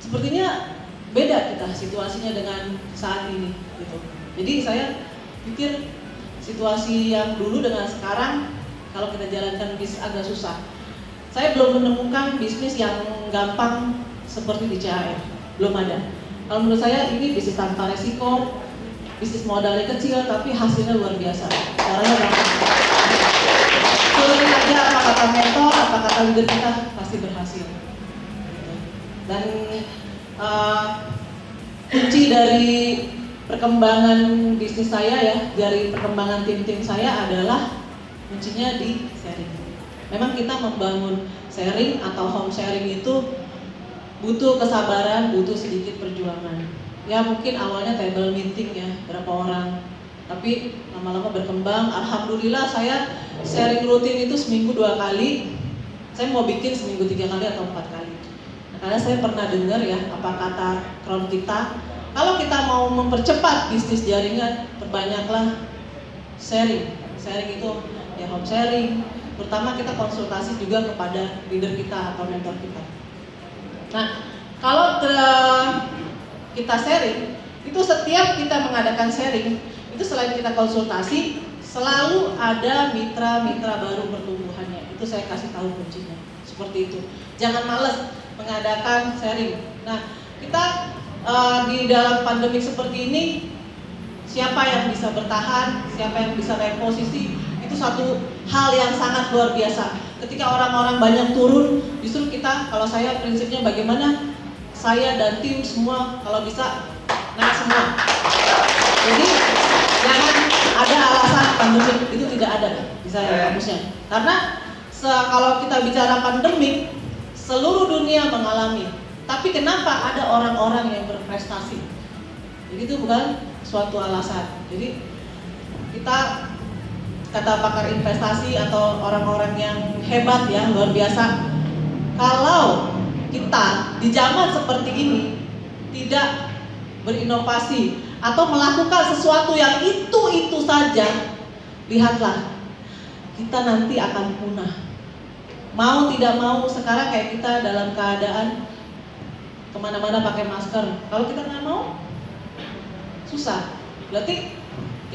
Sepertinya beda kita situasinya dengan saat ini gitu. Jadi saya pikir situasi yang dulu dengan sekarang, kalau kita jalankan bisnis agak susah. Saya belum menemukan bisnis yang gampang seperti di CAR, belum ada. Kalau menurut saya ini bisnis tanpa resiko, bisnis modalnya kecil tapi hasilnya luar biasa. Caranya gampang. Turunin aja apa kata mentor, apa kata leader kita, pasti berhasil. Dan kunci dari perkembangan bisnis saya ya, dari perkembangan tim-tim saya adalah kuncinya di sharing. Memang kita membangun sharing atau home sharing itu butuh kesabaran, butuh sedikit perjuangan. Ya mungkin awalnya table meeting ya, berapa orang, tapi lama-lama berkembang. Alhamdulillah saya sharing rutin itu seminggu 2 kali. Saya mau bikin seminggu 3 kali atau 4 kali. Nah, karena saya pernah dengar ya apa kata Crown kita, kalau kita mau mempercepat bisnis jaringan, perbanyaklah sharing. Sharing itu ya home sharing. Pertama kita konsultasi juga kepada leader kita atau mentor kita. Nah, kalau kita sharing, itu setiap kita mengadakan sharing, itu selain kita konsultasi, selalu ada mitra-mitra baru pertumbuhannya. Itu saya kasih tahu kuncinya. Seperti itu. Jangan males mengadakan sharing. Nah, kita di dalam pandemi seperti ini, siapa yang bisa bertahan, siapa yang bisa naik posisi, itu satu hal yang sangat luar biasa. Ketika orang-orang banyak turun, justru kita, kalau saya prinsipnya bagaimana saya dan tim semua kalau bisa naik semua. Jadi jangan ada alasan pandemi, itu tidak ada di saya kampusnya. Karena kalau kita bicara pandemi, seluruh dunia mengalami. Tapi kenapa ada orang-orang yang berprestasi? Jadi itu bukan suatu alasan. Jadi kita, kata pakar investasi atau orang-orang yang hebat ya, luar biasa, kalau kita di zaman seperti ini tidak berinovasi atau melakukan sesuatu yang itu saja, lihatlah kita nanti akan punah. Mau tidak mau sekarang kayak kita dalam keadaan kemana-mana pakai masker. Kalau kita nggak mau, susah. Berarti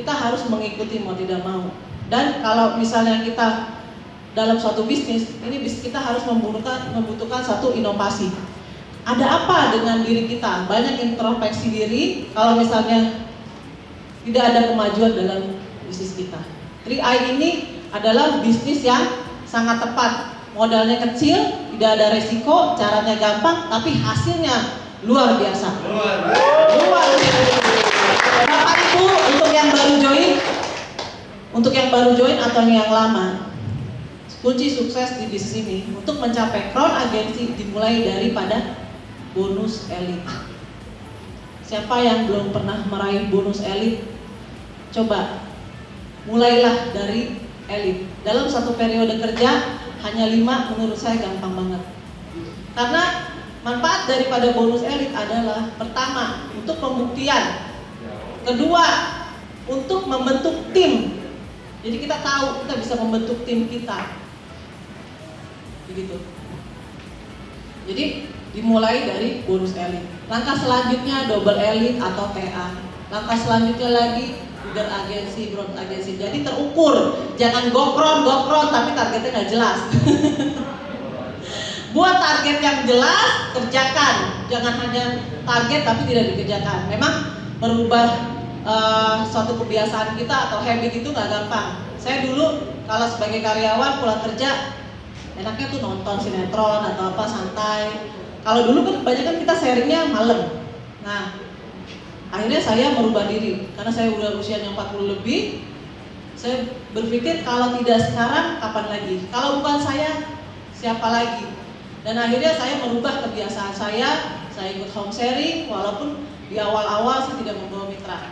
kita harus mengikuti mau tidak mau. Dan kalau misalnya kita dalam suatu bisnis, ini kita harus membutuhkan satu inovasi. Ada apa dengan diri kita? Banyak introspeksi diri. Kalau misalnya tidak ada kemajuan dalam bisnis kita. 3i ini adalah bisnis yang sangat tepat. Modalnya kecil, tidak ada resiko, caranya gampang, tapi hasilnya luar biasa. Luar biasa. Bapak Ibu, untuk yang baru join atau yang lama, kunci sukses di bisnis ini untuk mencapai Crown Agency dimulai daripada bonus elit. Siapa yang belum pernah meraih bonus elit? Coba mulailah dari elit. Dalam satu periode kerja hanya 5 menurut saya gampang banget. Karena manfaat daripada bonus elit adalah pertama untuk pembuktian, kedua untuk membentuk tim. Jadi kita tahu kita bisa membentuk tim kita. Begitu. Jadi dimulai dari bonus elit. Langkah selanjutnya double elit atau TA. Langkah selanjutnya lagi leader agensi, growth agensi. Jadi terukur, jangan gokron tapi targetnya nggak jelas. Buat target yang jelas, kerjakan. Jangan hanya target tapi tidak dikerjakan. Memang merubah suatu kebiasaan kita atau habit itu nggak gampang. Saya dulu kalau sebagai karyawan pulang kerja enaknya tuh nonton sinetron atau apa santai. Kalau dulu kan kebanyakan kita sharingnya malam. Nah, akhirnya saya merubah diri karena saya udah usianya 40 lebih. Saya berpikir kalau tidak sekarang kapan lagi? Kalau bukan saya siapa lagi? Dan akhirnya saya merubah kebiasaan saya ikut home sharing walaupun di awal-awal saya tidak membawa mitra.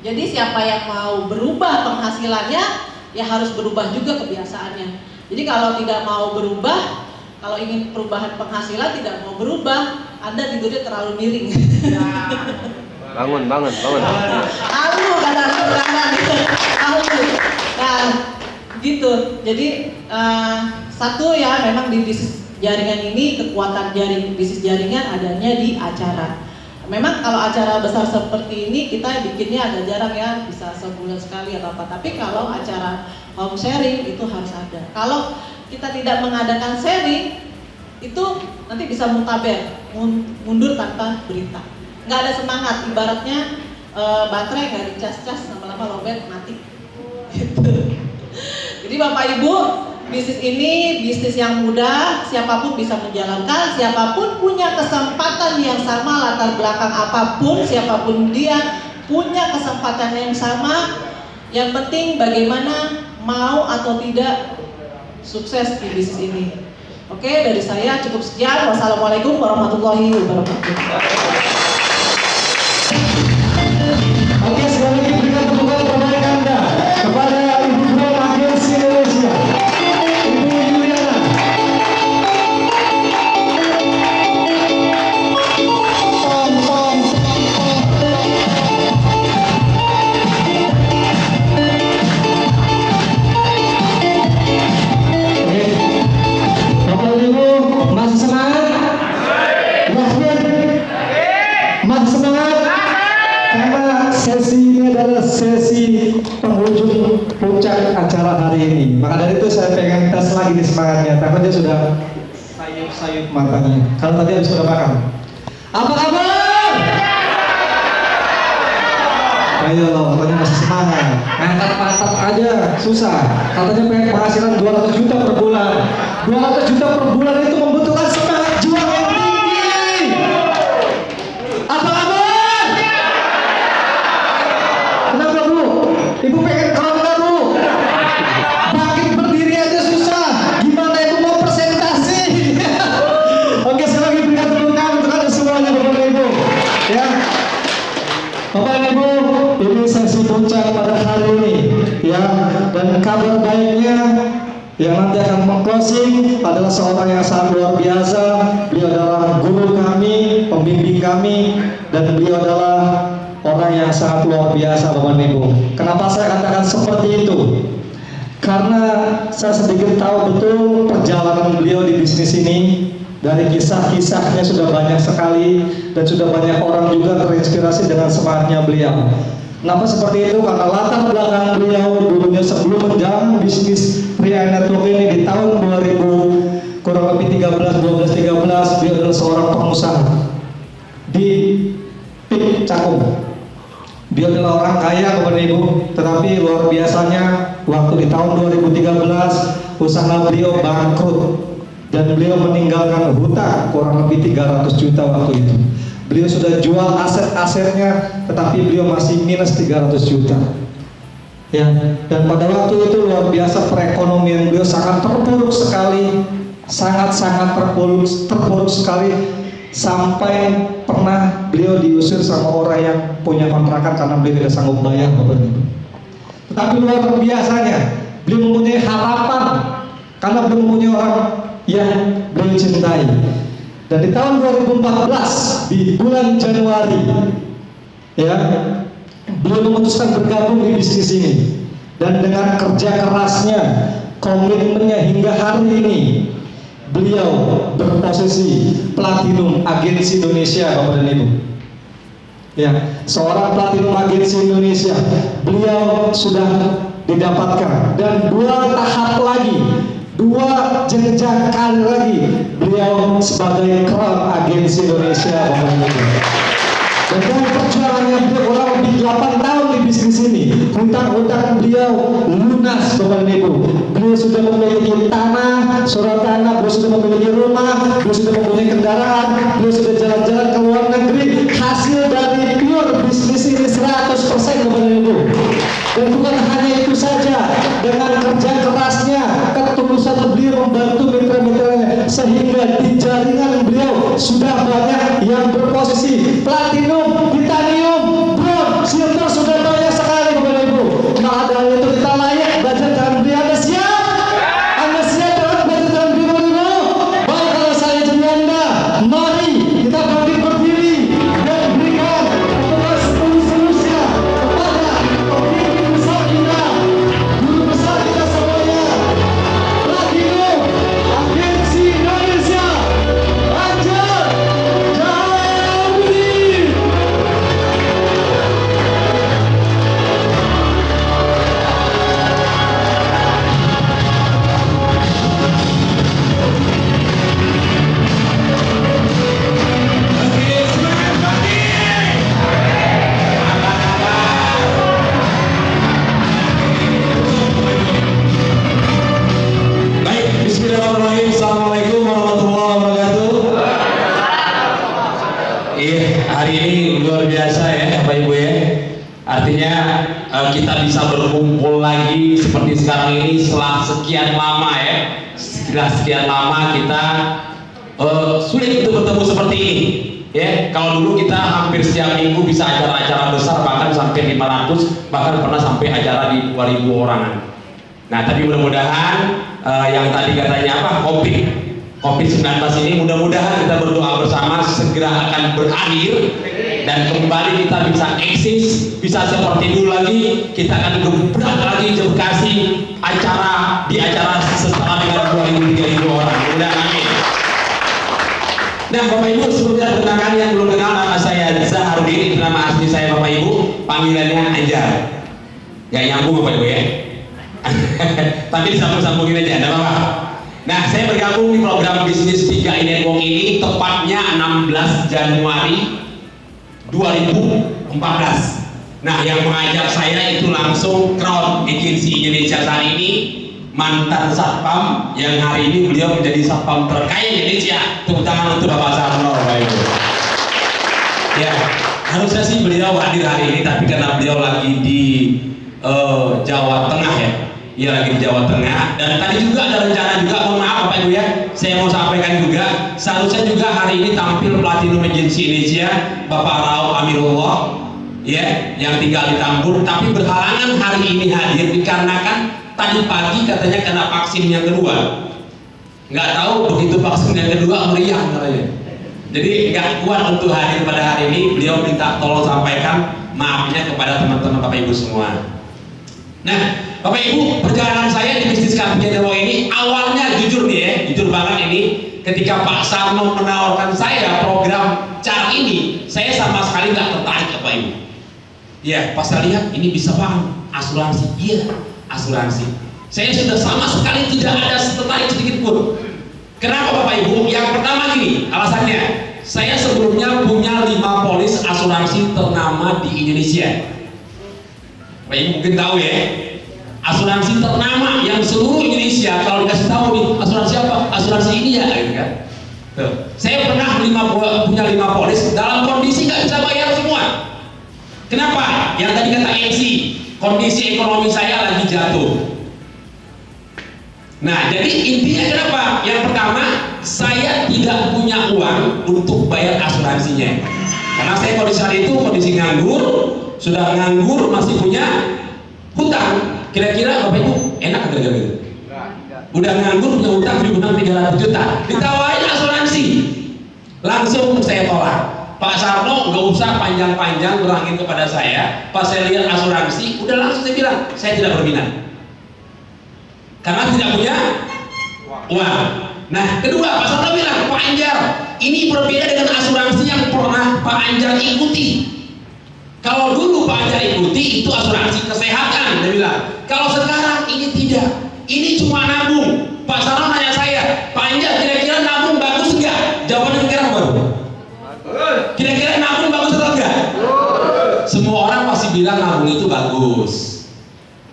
Jadi siapa yang mau berubah penghasilannya, ya harus berubah juga kebiasaannya. Jadi kalau tidak mau berubah, kalau ingin perubahan penghasilan tidak mau berubah, Anda tidurnya terlalu miring. Bangun. Halu kata halu. Nah, gitu. Jadi satu ya memang di bisnis jaringan ini kekuatan bisnis jaringan adanya di acara. Memang kalau acara besar seperti ini kita bikinnya agak jarang ya, bisa sebulan sekali atau apa. Tapi kalau acara home sharing itu harus ada. Kalau kita tidak mengadakan sharing, itu nanti bisa mundur tanpa berita. Nggak ada semangat, ibaratnya baterai nggak dicas-cas, lama-lama lowbat mati. Gitu. Jadi Bapak Ibu, bisnis ini bisnis yang mudah, siapapun bisa menjalankan, siapapun punya kesempatan yang sama, latar belakang apapun, siapapun dia punya kesempatan yang sama. Yang penting bagaimana mau atau tidak sukses di bisnis ini. Oke, dari saya cukup sekian. Wassalamualaikum warahmatullahi wabarakatuh. Oke, sekali lagi berikan tepukan terbaik Anda kepada Ibu Bro Agensi Indonesia, Ibu Yuliana. Bapak Ibu masih semangat? Yakin? Masih semangat? Karena sesi ini adalah sesi penghujung puncak acara hari ini. Maka dari itu saya pengen tes lagi nih semangatnya. Takutnya sudah sayup-sayup matanya. Kalau tadi habis sudah makan. Apa kabar? Ayo loh, katanya masih semangat. Ngangkat mantap aja, susah. Katanya pengen penghasilan 200 juta per bulan. 200 juta per bulan itu membutuhkan semangat juang yang tinggi. Apa kabar? Kenapa Bu? Ibu pengen keren nggak Bu? Bangkit berdiri aja susah. Gimana Ibu mau presentasi? Oke, sekali lagi berikan tepukan untuk Anda semuanya Bapak dan Ibu. Ya. Bapak dan Ibu, ini sesi puncak pada hari ini, ya. Dan kabar baiknya yang nanti akan meng-closing adalah seorang yang sangat luar biasa. Beliau adalah guru kami, pembimbing kami, dan beliau adalah orang yang sangat luar biasa, Bapak dan Ibu. Kenapa saya katakan seperti itu? Karena saya sedikit tahu betul perjalanan beliau di bisnis ini. Dari kisah-kisahnya sudah banyak sekali, dan sudah banyak orang juga terinspirasi dengan semangatnya beliau. Kenapa seperti itu? Karena latar belakang beliau dulunya sebelum menjalankan bisnis Ria Network ini di tahun 2000 kurang lebih 13 beliau adalah seorang pengusaha di PIK Cakung. Dia adalah orang kaya Bapak Ibu, tetapi luar biasanya waktu di tahun 2013 usaha beliau bangkrut dan beliau meninggalkan hutang kurang lebih 300 juta waktu itu. Beliau sudah jual aset-asetnya, tetapi beliau masih minus 300 juta. Ya, dan pada waktu itu luar biasa perekonomian beliau sangat terpuruk sekali, sangat-sangat terpuruk sekali, sampai pernah beliau diusir sama orang yang punya kontrakan karena beliau tidak sanggup bayar Bapak Ibu. Tetapi luar biasanya beliau mempunyai harapan karena beliau mempunyai orang yang beliau cintai. Dan di tahun 2014 di bulan Januari, ya, beliau memutuskan bergabung di bisnis ini. Dan dengan kerja kerasnya, komitmennya hingga hari ini, beliau berposisi platinum agensi Indonesia, Bapak dan Ibu. Ya, seorang platinum agensi Indonesia, beliau sudah didapatkan. Dan 2 tahap lagi, 2 jenjang kali lagi, beliau sebagai Crown Agensi Indonesia, Bapak dan Ibu. Dan dengan perjuangannya beliau kurang lebih 8 tahun di bisnis ini, hutang-hutang beliau lunas Bapak dan Ibu. Beliau sudah memiliki tanah, surat tanah, beliau sudah memiliki rumah, beliau sudah mempunyai kendaraan, beliau sudah jalan-jalan ke luar negeri. Hasil dari pure bisnis ini 100% Bapak dan Ibu. Dan bukan hanya itu saja, dengan kerja kerasnya, ketulusan beliau membantu mitra-mitranya, sehingga di jaringan beliau sudah banyak yang berposisi platinum, titanium, bronze, silver, sudah banyak sekali Bapak dan Ibu. Maka dari itu kita layak belajar dengan beliau. Anda siap? Anda siap dengan belajar dengan beliau Bapak Ibu? Baik, kalau saya jadi Anda, mari kita bangkit berdiri dan berikan kepada seluruh-seluruhnya kepada pemimpin besar kita, guru besar kita semuanya, platinum agensi Indonesia, Anjar Jawudi. Baik, bismillahirrahmanirrahim. Assalamualaikum warahmatullahi wabarakatuh. Iya, hari ini luar biasa ya Bapak Ibu ya. Artinya kita bisa berkumpul lagi seperti sekarang ini setelah sekian lama ya. sekian lama kita sulit untuk bertemu seperti ini. Ya, kalau dulu kita hampir setiap minggu bisa acara-acara besar, bahkan sampai 500, bahkan pernah sampai acara di 2000 orangan. Nah, tapi mudah-mudahan yang tadi katanya apa, COVID-19 ini mudah-mudahan kita berdoa bersama segera akan berakhir dan kembali kita bisa eksis, bisa seperti dulu lagi. Kita akan gebrak lagi Bekasi di acara setelah dengan 2.000-3.000 orang. Mudah-mudahan amin. Nah, Bapak Ibu, sebelumnya perkenalkan yang belum kenal, nama saya Zaharudin, itu nama asli saya Bapak Ibu, panggilannya Anjar. Gak nyambung Bapak Ibu ya. Tapi disambung-sambungin aja, enggak apa-apa. Nah, saya bergabung di program bisnis 3 in Network ini tepatnya 16 Januari 2014. Nah, yang mengajak saya itu langsung Crown Agency Indonesia saat ini, mantan satpam yang hari ini beliau menjadi satpam terkaya Indonesia. Tepuk tangan untuk Bapak Sarno, Bapak Ibu. Ya, harusnya sih beliau hadir hari ini, tapi karena beliau lagi di Jawa Tengah ya. Iya, lagi di Jawa Tengah. Dan tadi juga ada rencana juga, mohon maaf Bapak Ibu ya, saya mau sampaikan juga, seharusnya juga hari ini tampil Platinum Agency Indonesia Bapak Rao Amirullah ya, yang tinggal di Tambun, tapi berhalangan hari ini hadir dikarenakan tadi pagi katanya kena vaksin yang kedua. Nggak tahu begitu vaksin yang kedua meriang katanya. Jadi nggak kuat untuk hadir pada hari ini. Beliau minta tolong sampaikan maafnya kepada teman-teman Bapak Ibu semua. Nah, Bapak Ibu, perjalanan saya di bisnis Kampung Jawa ini awalnya jujur nih ya, jujur banget ini, ketika Pak Sarno menawarkan saya program CAR ini, saya sama sekali nggak tertarik Bapak Ibu. Ya, pas saya lihat ini bisa banget asuransi, iya asuransi. Saya sudah sama sekali tidak ada tertarik sedikit pun. Kenapa Bapak Ibu? Yang pertama gini, alasannya, saya sebelumnya punya 5 polis asuransi ternama di Indonesia. Bapak Ibu mungkin tahu ya, asuransi ternama yang seluruh Indonesia kalau dikasih tahu nih asuransi apa, asuransi ini ya, gitu kan. Tuh. Saya pernah punya 5 polis dalam kondisi nggak bisa bayar semua. Kenapa? Yang tadi kata MC, kondisi ekonomi saya lagi jatuh. Nah, jadi intinya kenapa? Yang pertama, saya tidak punya uang untuk bayar asuransinya. Karena saya kondisi saat itu kondisi nganggur, sudah nganggur masih punya hutang. Kira-kira Bapak Ibu enak nggak gitu? Udah nganggur punya hutang 300 juta, ditawarin asuransi, langsung saya tolak. Pak Sarno nggak usah panjang-panjang kurangin kepada saya. Pas saya lihat asuransi, udah langsung saya bilang saya tidak berminat karena tidak punya uang. Nah, kedua Pak Sarno bilang, Pak Anjar, ini berbeda dengan asuransi yang pernah Pak Anjar ikuti. Kalau dulu Pak Anjar ikuti itu asuransi kesehatan, dia bilang. Kalau sekarang ini tidak, ini cuma nabung. Pak Sarno nanya saya, Pak Anjar kira-kira nabung bagus enggak? Jawabannya kira-kira apa? Kira-kira nabung bagus atau enggak? Semua orang pasti bilang nabung itu bagus.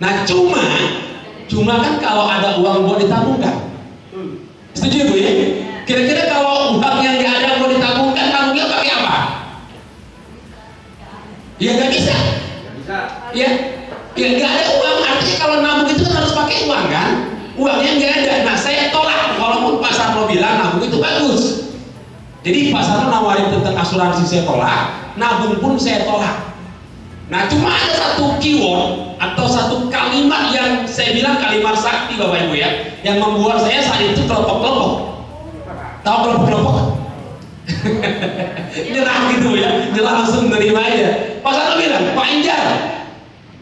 Nah, cuma kan kalau ada uang buat ditabungkan. Setuju Bu ya? Kira-kira kalau uang yang nggak ada buat ditabungkan, nabungnya pakai apa? Ya nggak bisa. Ya nggak ada uang. Artinya kalau nabung itu kan harus pakai uang kan? Uangnya nggak ada. Nah, saya tolak walaupun Pak Sarno bilang nabung itu bagus. Jadi Pak Sarno nawarin tentang asuransi saya tolak, nabung pun saya tolak. Nah, cuma ada satu keyword atau satu kalimat yang saya bilang kalimat sakti Bapak Ibu ya, yang membuat saya saat itu kelompok-kelompok. Tahu kelompok-kelompok? Nyerah gitu ya, nyerah langsung menerima aja. Pak Sarno bilang, Pak Anjar,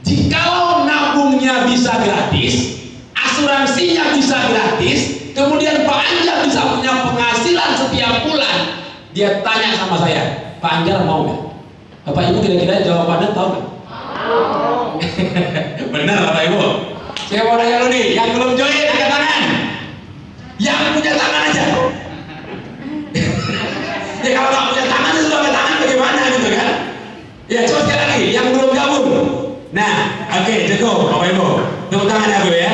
jikalau nabungnya bisa gratis, asuransinya bisa gratis, kemudian Pak Anjar bisa punya penghasilan setiap bulan, dia tanya sama saya, Pak Anjar mau nggak? Bapak Ibu kira-kira jawabannya tahu nggak? Benar Bapak Ibu. Saya mau nanya lu nih, yang belum join angkat tangan. Yang punya tangan aja. Ya kalau nggak punya tangan itu angkat tangan bagaimana gitu kan? Ya coba sekali lagi, yang belum gabung. Nah, oke, cukup Bapak Ibu. Tepuk tangan ya Bu ya.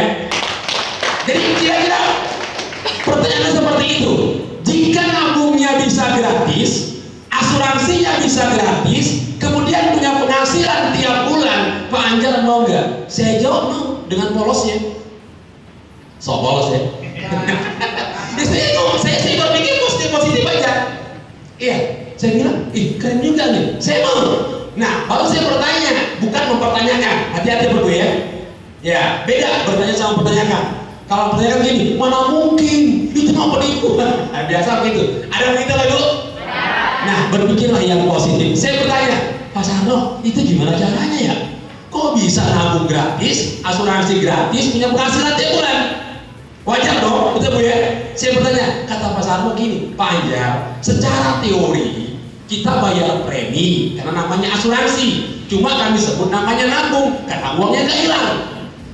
Jadi kira-kira pertanyaannya seperti itu. Jika nabungnya bisa gratis, asuransinya bisa gratis, kemudian punya penghasilan tiap bulan, Pak Anjar mau nggak? Saya jawab mau, dengan polosnya. So polos ya. Ya saya berpikir positif aja. Iya, saya bilang, keren juga nih, saya mau. Nah, baru saya bertanya, bukan mempertanyakan. Hati-hati berdua ya. Ya, beda bertanya sama pertanyakan. Kalau pertanyaan gini, mana mungkin itu mau penipuan? Nah, biasa begitu. Ada begitu lah dulu. Nah, berpikirlah yang positif. Saya bertanya, Pak Sarno, itu gimana caranya ya? Kok bisa nabung gratis, asuransi gratis, punya penghasilan tiap bulan? Wajar dong, betul Bu ya? Saya bertanya, kata Pak Sarno gini, Pak Anjar, secara teori kita bayar premi karena namanya asuransi. Cuma kami sebut namanya nabung karena uangnya nggak hilang.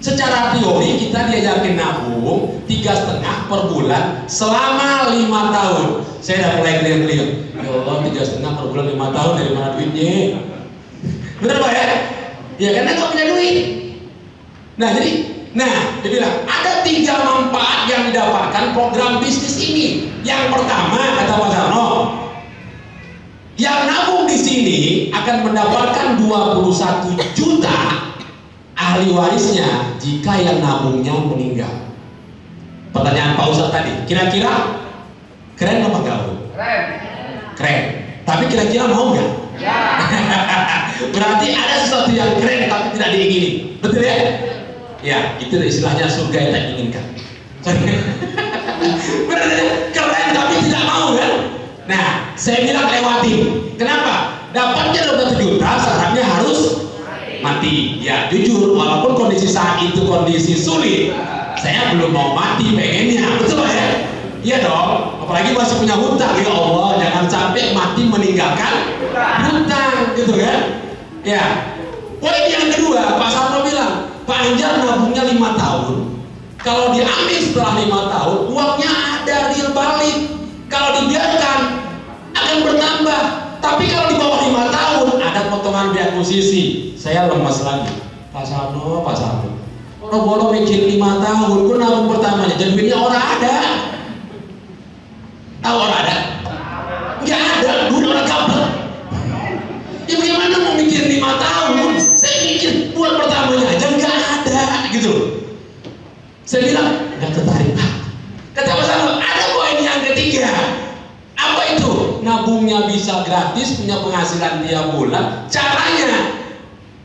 Secara teori kita diajarin nabung 3,5 per bulan selama 5 tahun. Saya udah mulai ngeliat-ngeliat, ya Allah 3,5 per bulan 5 tahun dari mana duitnya? Bener Pak ya? Ya karena nggak punya duit. Nah dia bilang ada 3 manfaat yang didapatkan program bisnis ini. Yang pertama kata Pak Sarno, yang nabung di sini akan mendapatkan 21 juta ahli warisnya jika yang nabungnya meninggal. Pertanyaan Pak Ustadz tadi, kira-kira keren apa enggak Bu? Keren. Tapi kira-kira mau nggak? Ya. Berarti ada sesuatu yang keren tapi tidak diingini. Betul ya? Ya, itu istilahnya surga yang tak diinginkan. Berarti keren tapi tidak mau kan? Nah, saya bilang lewatin. Kenapa? Dapatnya 21 juta, syaratnya harus mati. Ya jujur, walaupun kondisi saat itu kondisi sulit, saya belum mau mati pengennya, betul ya? Iya dong, apalagi masih punya hutang. Ya Allah, jangan sampai mati meninggalkan hutang, gitu kan? Ya. Poin yang kedua, Pak Sarno bilang, Pak Anjar nabungnya 5 tahun. Kalau diambil setelah 5 tahun, uangnya ada real balik. Kalau dibiarkan akan bertambah. Tapi kalau di bawah 5 tahun ada potongan biaya akuisisi. Saya lemas lagi. Pak Sarno. Boro-boro mikir 5 tahun, gue nabung pertamanya, jadi duitnya orang ada. Tahu orang ada? Nggak ada, duit orang gabut. Ya bagaimana mau mikir 5 tahun? Saya mikir buat pertamanya aja nggak ada, gitu. Saya bilang nggak tertarik. Kata Pak Sarno, ada poin yang ketiga. Apa itu? Nabungnya bisa gratis, punya penghasilan tiap bulan. Caranya,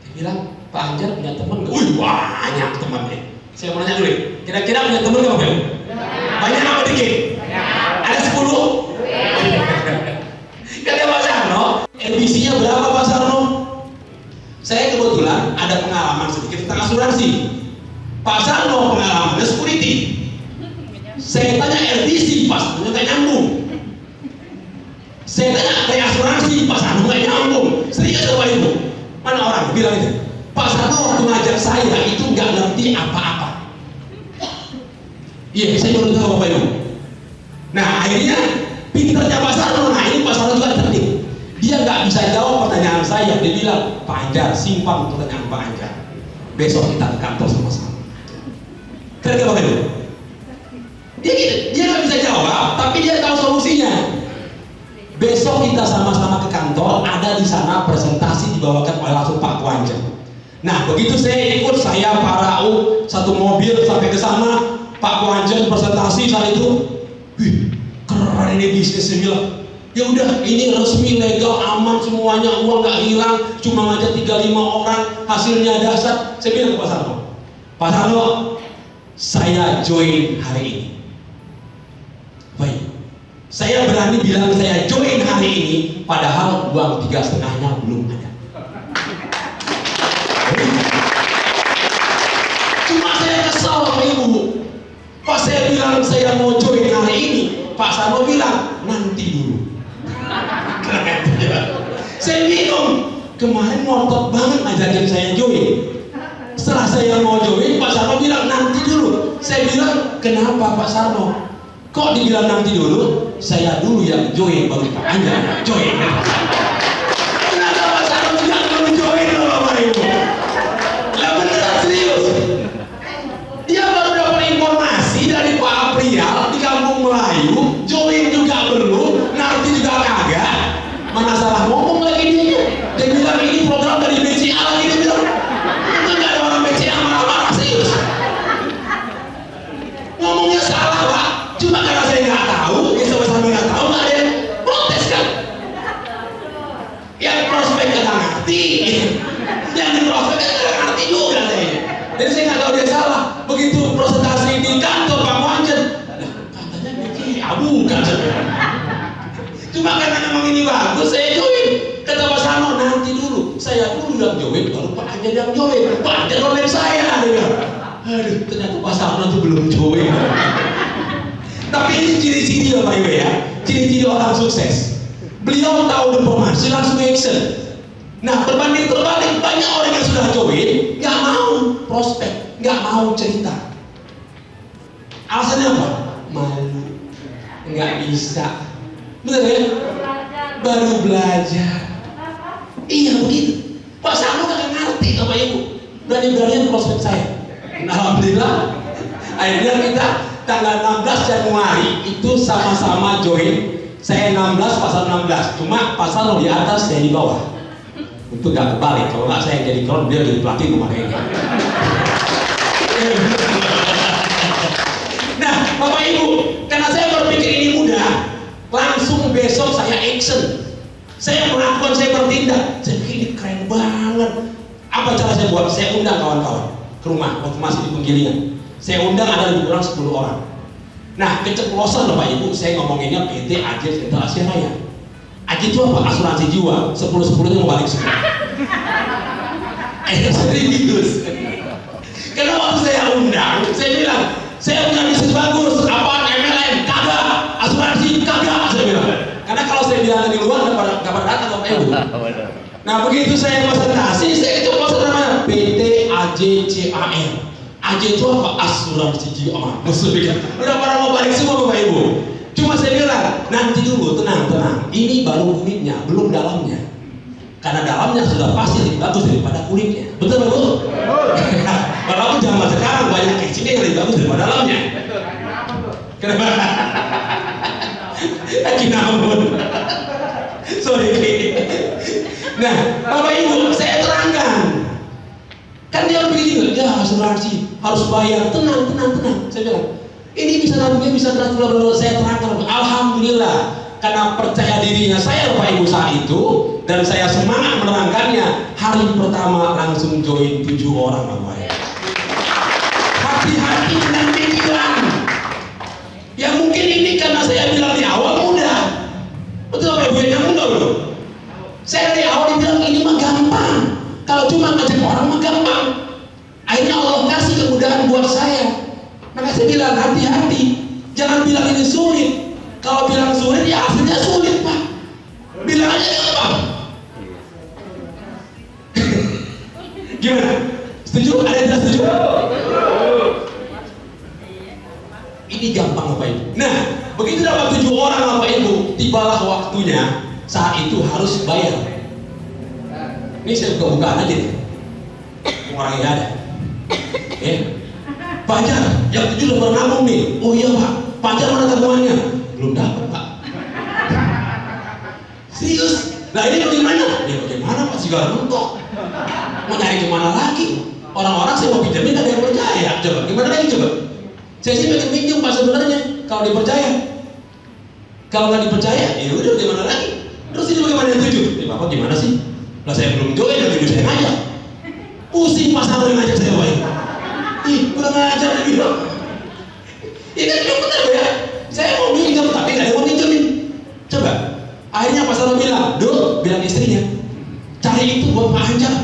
dia bilang, Pak Anjar punya teman nggak? Wih, banyak temannya. Saya mau nanya dulu, kira-kira punya teman nggak Pak? Banyak apa dikit? Ada 10? Kata Pak Sarno, emisinya berapa Pak Sarno? Saya kebetulan ada pengalaman sedikit tentang asuransi. Pak Sarno pengalamannya security. Saya tanya RBC, Pak Sarno nggak nyambung. Saya tanya reasuransi, Pak Sarno nggak nyambung. Serius Bapak Ibu? Mana orang bilang itu? Pak Sarno waktu ngajar saya itu nggak ngerti apa-apa. Iya, saya baru tahu Bapak Ibu. Nah akhirnya pinternya Pak Sarno, nah ini Pak Sarno juga tertib. Dia nggak bisa jawab pertanyaan saya. Dia bilang, Pak Anjar, simpan pertanyaan Pak Anjar. Besok kita ke kantor sama-sama. Keren gak Bapak Ibu? Dia nggak bisa jawab, tapi dia tahu solusinya. Besok kita sama-sama ke kantor, ada di sana presentasi dibawakan oleh langsung Pak Kuanja. Nah begitu saya ikut, saya Pak Rau satu mobil sampai ke sana, Pak Kuanja presentasi saat itu, wih keren ini bisnis. Saya bilang, ya udah ini resmi, legal, aman semuanya, uang nggak hilang, cuma ngajak 3-5 orang, hasilnya dahsyat. Saya bilang ke Pak Sarno, saya join hari ini. Baik. Saya berani bilang saya join hari ini, padahal uang 3,5-nya belum ada. Cuma saya kesal Bapak Ibu. Pas saya bilang saya mau join hari ini, Pak Sarno bilang nanti dulu. Saya bingung. Kemarin ngotot banget ngajakin saya join. Setelah saya mau join, Pak Sarno bilang nanti dulu. Saya bilang kenapa Pak Sarno? Kok dibilang nanti dulu? Saya dulu yang join, baru Pak Anjar yang join. Kenapa Pak Sarno juga belum join loh Bapak Ibu? Lah beneran serius. Dia baru dapat informasi dari Pak Aprial di Kampung Melayu, join juga belum, nanti juga kagak. Mana salah ngomong lagi dia. Dia bilang ini program dari BCA lagi, dia bilang. Itu nggak ada orang BCA marah-marah serius. Ngomongnya salah Pak. salah. Begitu presentasi di kantor Pak Muanjen, katanya Beki, bukan. Cuma karena memang ini bagus, saya join. Kata Pak Sarno, nanti dulu, saya dulu yang join, baru Pak Anjen yang join. Pak Anjen online saya, dia bilang. Aduh, ternyata Pak Sarno itu belum join. Tapi ini ciri-ciri Bapak Ibu ya, ciri-ciri orang sukses. Beliau tahu informasi langsung action. Nah, berbanding terbalik, banyak orang yang sudah join nggak mau prospek, nggak mau cerita. Alasannya apa? Malu, nggak bisa. Betul ya? Baru belajar. Iya begitu. Pak Sarno kagak ngerti Bapak Ibu. Berani-beranian prospek saya. Alhamdulillah. Akhirnya kita tanggal 16 Januari itu sama-sama join. Saya 16, pasal 16. Cuma pasal di atas, saya di bawah. Untuk gak kebalik. Kalau nggak saya jadi kron, dia jadi pelatih kemarin. Nah, Bapak Ibu, karena saya berpikir ini mudah, langsung besok saya action. Saya melakukan, saya bertindak. Saya pikir ini keren banget. Apa cara saya buat? Saya undang kawan-kawan ke rumah waktu masih di Penggilingan. Saya undang ada lebih kurang 10 orang. Nah, keceplosan Bapak Ibu, saya ngomonginnya PT AJ Sentra Asia Raya. AJ itu apa? Asuransi jiwa. 10-10 nya mau balik semua. Serius. Karena waktu saya undang, saya bilang, saya punya bisnis bagus. Apaan? MLM? Kagak. Asuransi? Kagak. Saya bilang. Karena kalau saya bilang di luar, nggak pada datang Bapak Ibu. Nah, begitu saya presentasi, saya keceplosan namanya PT AJCAR. AJ itu apa? Asuransi jiwa. Udah pada mau balik semua Bapak Ibu. Cuma saya bilang, nanti dulu, tenang. Ini baru kulitnya, belum dalamnya. Karena dalamnya sudah pasti lebih bagus daripada kulitnya. Betul Bu? Walaupun zaman sekarang banyak kecilnya yang lebih bagus daripada dalamnya. Kenapa? Kinamun. Sorry. Nah, Bapak Ibu, saya terangkan. Kan dia begini, ya asuransi harus bayar, tenang. Saya bilang, ini bisa nantinya bisa transfer. Saya terangkan, alhamdulillah, karena percaya dirinya saya Bapak Ibu saat itu, dan saya semangat menerangkannya. Hari pertama langsung join 7 orang Bapak Ibu. Hati-hati dengan pikiran. Ya mungkin ini karena saya bilang di awal mudah. Betul Bapak Ibu, yang mudah loh. Saya di awal bilang ini mah gampang. Kalau cuma ngajak orang mah gampang. Akhirnya Allah kasih kemudahan buat saya. Maka saya bilang hati-hati. Jangan bilang ini sulit. Kalau bilang sulit ya hasilnya sulit Pak. Bilang aja gampang. Gimana? Setuju? Ada yang tidak setuju? Ini gampang Bapak Ibu. Nah, begitu dapat 7 orang Bapak Ibu, tibalah waktunya. Saat itu harus bayar. Ini saya buka-bukaan aja nih. Orangnya ada. Pajar, yang 7 udah pernah nabung nih. Oh iya Pak, Pajar mana tabungannya? Belum dapat Pak. Serius? Nah ini bagaimana? Ya bagaimana Pak, segala mentok. Mau nyari kemana lagi? Orang-orang saya mau pinjamin gak ada yang percaya. Coba, gimana lagi coba? Saya sih pengen pinjam Pak sebenarnya, kalau dipercaya. Kalau nggak dipercaya, ya udah gimana lagi? Terus ini bagaimana yang 7? Ya Bapak gimana sih? Lah saya belum join, lagi saya ngajak. Pusing Pak Sarno yang ngajak saya Pak. Ih, kurang ngajar lagi Pak. Ya kan yang benar ya. Saya mau pinjam tapi nggak ada yang mau pinjamin. Coba. Akhirnya Pak Sarno bilang, bilang istrinya, cari itu buat Pak Anjar.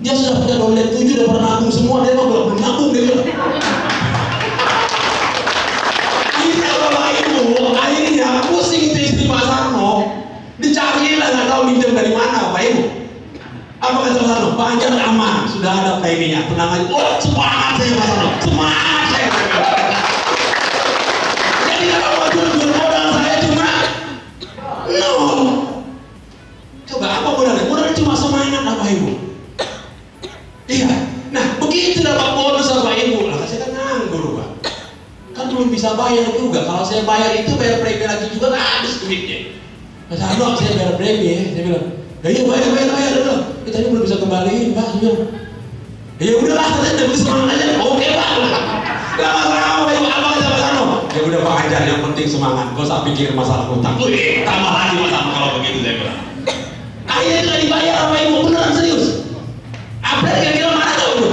Dia sudah punya download 7, udah pernah nabung semua, dia mah belum nabung dia bilang. Akhirnya Bapak Ibu, akhirnya pusing itu istri Pak Sarno. Dicari lah nggak tahu minjem dari mana Pak Ibu. Apa kata Pak Sarno? Pak Anjar aman, sudah ada timingnya, tenang aja. Oh semangat saya Pak Sarno, semangat saya. Jadi kalau mau jual modal saya cuma nol. Coba apa modalnya? Modalnya cuma semangat Bapak Ibu. Iya. Nah begitu dapat bonus Bapak Ibu, lah saya kan nganggur Pak. Kan belum bisa bayar juga. Kalau saya bayar itu bayar premi lagi juga kan habis duitnya. Mas Arno, saya bayar premi ya. Saya bilang, ya iya bayar udah. Kita ini belum bisa kembaliin Pak. Saya bilang, ya udahlah, saya udah semangat aja. Oke Pak. Gak masalah Pak Ibu, apa kata Mas Arno? Ya udah Pak Anjar, yang penting semangat. Gak usah pikir masalah hutang. Wih, tambah lagi masalah kalau begitu saya bilang. Akhirnya nggak dibayar Pak Ibu, beneran serius. Update kira-kira marah gak Ibu?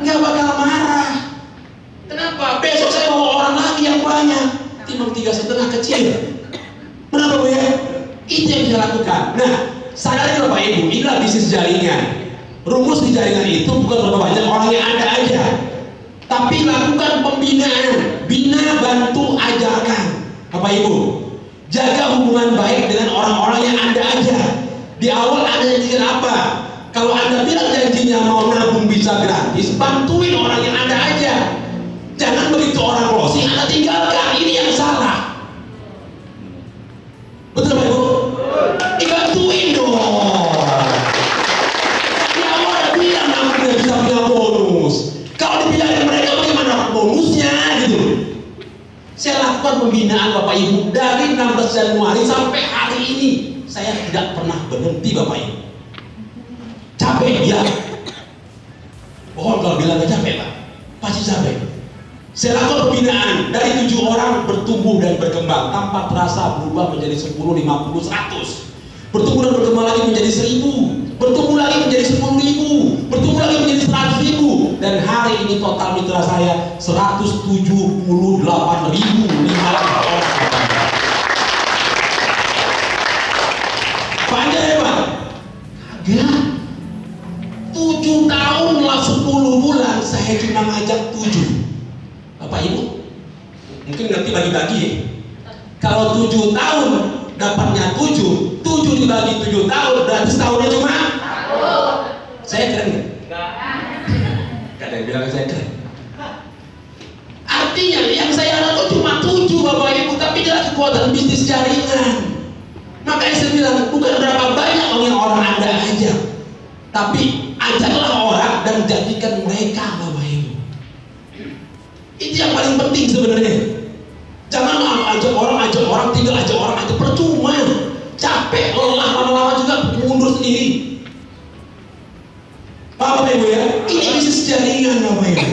Nggak bakal marah. kecil. Kenapa Bu ya? Itu yang kita lakukan. Nah, sadari Bapak Ibu, inilah bisnis jaringan. Rumus di jaringan itu bukan berapa banyak orang yang ada aja, tapi lakukan pembinaan, bina, bantu, ajarkan. Bapak Ibu, jaga hubungan baik dengan orang-orang yang Anda aja. Di awal Anda janjikan apa? Kalau Anda bilang janjinya mau nabung bisa gratis, bantuin orang yang Anda aja. Jangan begitu orang closing Anda tinggalkan. Ini yang salah. Betul Bapak Ibu? Dibantuin dong. Di awal Anda bilang nabung bisa punya bonus. Kalau dibilangin mereka bagaimana bonusnya gitu. Saya lakukan pembinaan Bapak Ibu dari 16 Januari sampai hari ini. Saya tidak pernah berhenti Bapak Ibu. Capek ya. Bohong kalau bilang gak capek Pak. Pasti capek. Saya lakukan pembinaan dari 7 orang bertumbuh dan berkembang tanpa terasa berubah menjadi 10, 50, 100. Bertumbuh dan berkembang lagi menjadi 1000. Bertumbuh lagi menjadi 10.000. Bertumbuh lagi menjadi 100.000. Dan hari ini total mitra saya 178.500 orang. Panjang ya Pak? Kagak. 7 tahun lah 10 bulan saya cuma ngajak 7. Bapak Ibu mungkin ngerti bagi-bagi ya. Kalau 7 tahun dapatnya 7 dibagi 7 tahun berarti setahunnya cuma 1. Saya keren nggak? Gak ada yang bilang saya keren. Artinya yang saya lakukan cuma 7 Bapak Ibu, tapi jelas kekuatan bisnis jaringan. Makanya saya bilang bukan berapa banyak orang Anda aja, tapi ajaklah orang dan jadikan mereka Bapak Ibu. Itu yang paling penting sebenarnya. Jangan ajak orang, tinggal ajak orang aja percuma. Capek, lelah, lama-lama juga mundur sendiri. Bapak Ibu ya, ini bisnis jaringan Bapak Ibu.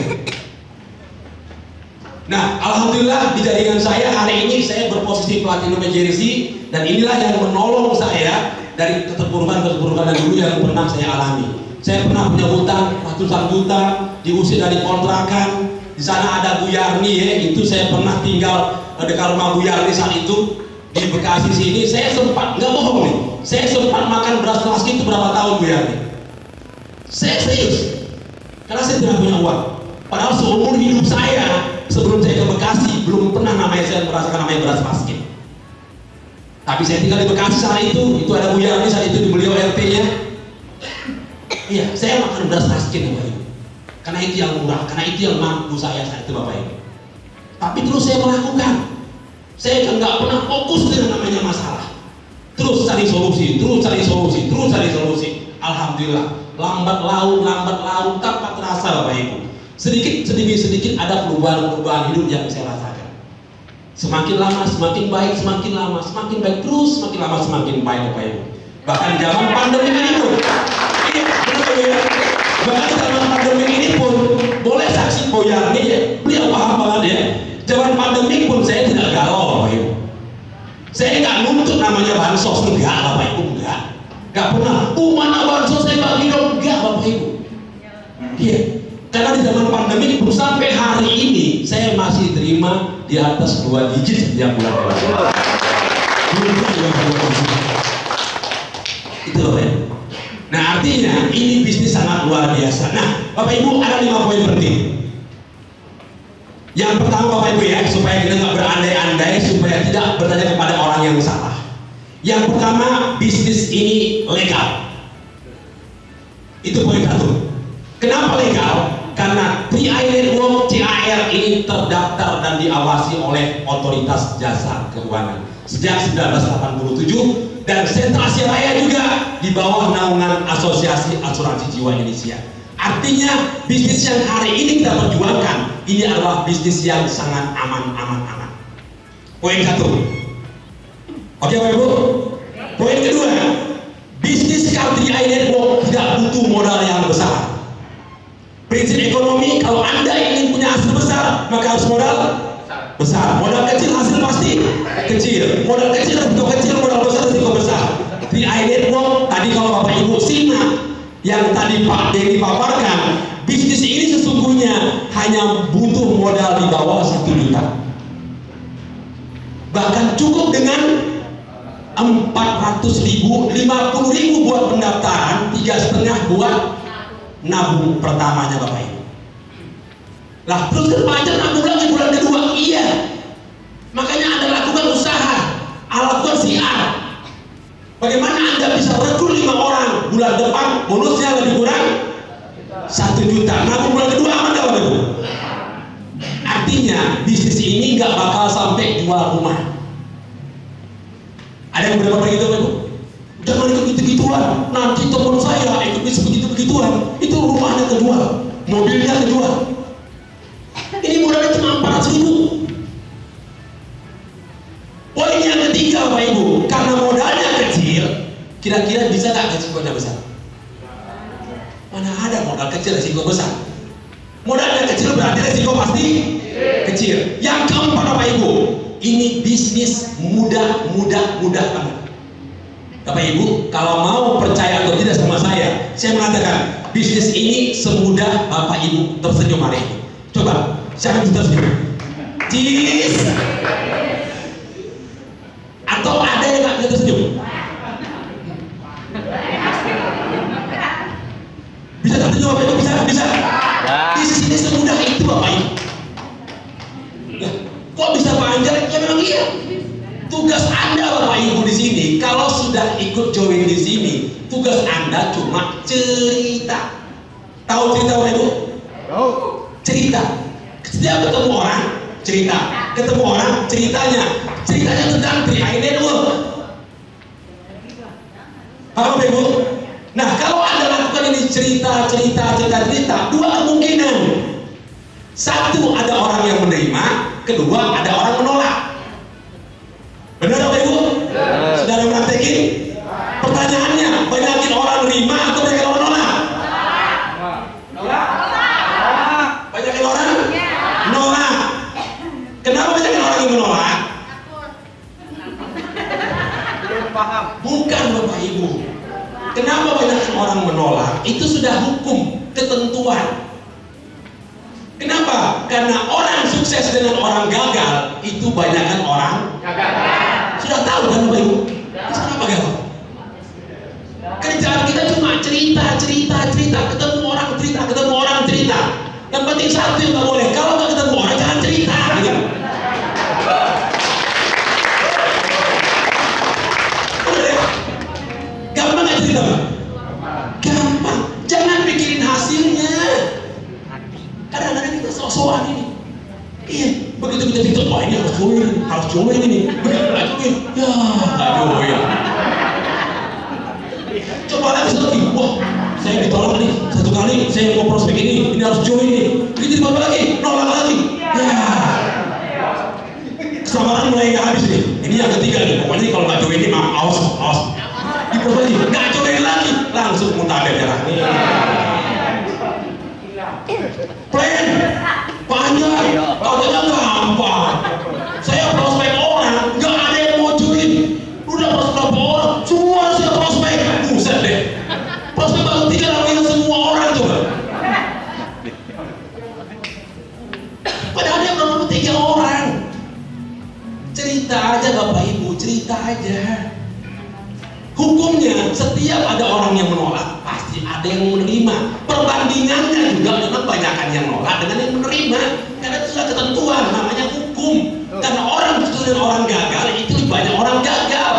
Nah, alhamdulillah di jaringan saya hari ini saya berposisi platinum agency, dan inilah yang menolong saya dari keterpurukan dulu yang pernah saya alami. Saya pernah punya hutang ratusan juta, diusir dari kontrakan. Di sana ada Bu Yarni ya, itu saya pernah tinggal dekat rumah Bu Yarni saat itu di Bekasi sini. Saya sempat, nggak bohong nih, saya sempat makan beras plastik itu berapa tahun Bu Yarni? Saya serius, karena saya tidak punya uang. Padahal seumur hidup saya sebelum saya ke Bekasi belum pernah saya merasakan namanya beras plastik. Tapi saya tinggal di Bekasi saat itu ada Bu Yarni saat itu, di beliau RT-nya. Iya, saya makan beras plastik Bapak Ibu. Karena itu yang murah, karena itu yang mampu saya saat itu Bapak Ibu. Tapi terus saya melakukan. Saya nggak pernah fokus dengan namanya masalah. Terus cari solusi. Alhamdulillah, lambat laun tanpa terasa Bapak Ibu. Sedikit ada perubahan hidup yang saya rasakan. Semakin lama semakin baik, semakin lama semakin baik, terus semakin lama semakin baik Bapak Ibu. Bahkan zaman pandemi ini pun, bahkan zaman pandemi ini pun boleh saksi Bu Yarni ya, beliau paham banget ya. Zaman pandemi pun saya tidak galau Bapak Ibu. Saya nggak nuntut namanya bansos, enggak Bapak Ibu, enggak pernah. Mana bansos saya bagi dong, enggak Bapak Ibu. Iya, karena di zaman pandemi pun sampai hari ini saya masih terima di atas 2 digit setiap bulan. Itu Bapak Ibu. Nah artinya ini bisnis sangat luar biasa. Nah Bapak Ibu ada 5 poin penting. Yang pertama Bapak Ibu ya, supaya kita nggak berandai-andai, supaya tidak bertanya kepada orang yang salah. Yang pertama, bisnis ini legal. Itu poin 1. Kenapa legal? Karena TRI Network TAR ini terdaftar dan diawasi oleh Otoritas Jasa Keuangan sejak 1987, dan Sentra Asia Raya juga di bawah naungan Asosiasi Asuransi Jiwa Indonesia. Artinya bisnis yang hari ini kita perjuangkan ini adalah bisnis yang sangat aman. Poin 1. Oke Bapak Ibu. Poin kedua, bisnis TRI Network tidak butuh modal yang besar. Prinsip ekonomi, kalau Anda ingin punya hasil besar, maka harus modal besar. Modal kecil hasil pasti kecil. Modal kecil risiko kecil, modal besar risiko besar. TRI Network tadi kalau Bapak Ibu simak yang tadi Pak Denny paparkan, bisnis ini sesungguhnya hanya butuh modal di bawah 1 juta. Bahkan cukup dengan 400.000, 50.000 buat pendaftaran, 3,5 buat nabung pertamanya Bapak Ibu. Lah terus kan pajak nabung lagi bulan kedua, iya. Makanya Anda lakukan usaha, lakukan siar. Bagaimana Anda bisa rekrut 5 orang, bulan depan bonusnya lebih kurang 1 juta. Nabung bulan kedua aman gak Bapak Ibu? Artinya bisnis ini nggak bakal sampai jual rumah. Ada yang berapa begitu Bapak Ibu? Jangan ikut gitu-gituan. Nanti teman saya ikut bisnis begitu-begituan, itu rumahnya kejual, mobilnya kejual. Ini modalnya cuma 400.000. Poin yang ketiga Bapak Ibu, karena modalnya kecil, kira-kira bisa nggak resikonya besar? Mana ada modal kecil resiko besar? Modalnya kecil berarti resiko pasti kecil. Yang keempat Bapak Ibu, ini bisnis mudah banget. Bapak Ibu, kalau mau percaya atau tidak sama saya mengatakan bisnis ini semudah Bapak Ibu tersenyum hari ini. Coba, siapa yang tersenyum? Cheese. Atau ada yang nggak bisa tersenyum? Bisa tersenyum Bapak Ibu? Bisa. Bisnis ini semudah itu Bapak Ibu. Kok bisa panjang? Ya memang iya. Tugas Anda Bapak Ibu di sini, kalau sudah ikut join di sini, tugas Anda cuma cerita. Tahu cerita Bapak Ibu? Tahu. Cerita. Setiap ketemu orang, cerita. Ketemu orang, ceritanya tentang 3i Network. Paham Bapak Ibu? Nah, kalau Anda lakukan ini cerita, dua kemungkinan. Satu, ada orang yang menerima, kedua, ada orang menolak. Benar Bapak Ibu? Saudara praktekin? Pertanyaannya, banyakin orang menerima atau banyakin orang menolak? Banyakin orang menolak. Kenapa banyakin orang yang menolak? Belum paham. Bukan Bapak Ibu. Kenapa banyak orang menolak? Itu sudah hukum, ketentuan. Kenapa? Karena orang sukses dengan orang gagal itu banyakkan orang gagal. Sudah tahu kan Bapak Ibu? Terus kenapa gagal? Kerjaan kita cuma cerita, ketemu orang cerita. Yang penting satu yang nggak boleh, kalau nggak ketemu orang jangan cerita. Gitu. Gampang nggak cerita? Gampang. Jangan pikirin hasilnya. Kadang-kadang kita sok-sokan ini. Iya, begitu kita tutup, wah ini harus join ini. Begitu nggak join, ya nggak join. Coba lagi satu lagi, wah saya ditolak nih satu kali, saya mau prospek ini harus join nih. Begitu dibawa lagi, nolak lagi. Ya, kesabaran mulai nggak habis nih. Ini yang ketiga nih, pokoknya kalau nggak join ini, awas. Diperbaiki, nggak join lagi, langsung muntah darah nih. Plan panjang, katanya gampang. Saya prospek orang, nggak ada yang mau join. Udah prospek berapa orang, semua saya prospek. Buset deh, prospek baru 3 namanya semua orang coba. Padahal dia belum 3 orang. Cerita aja Bapak Ibu, cerita aja. Hukumnya setiap ada orang yang menolak pasti ada yang menerima. Perbandingannya juga dengan banyakan yang nolak dengan yang menerima. Karena itu sudah ketentuan, namanya hukum. Karena orang sukses dan orang gagal itu banyak orang gagal.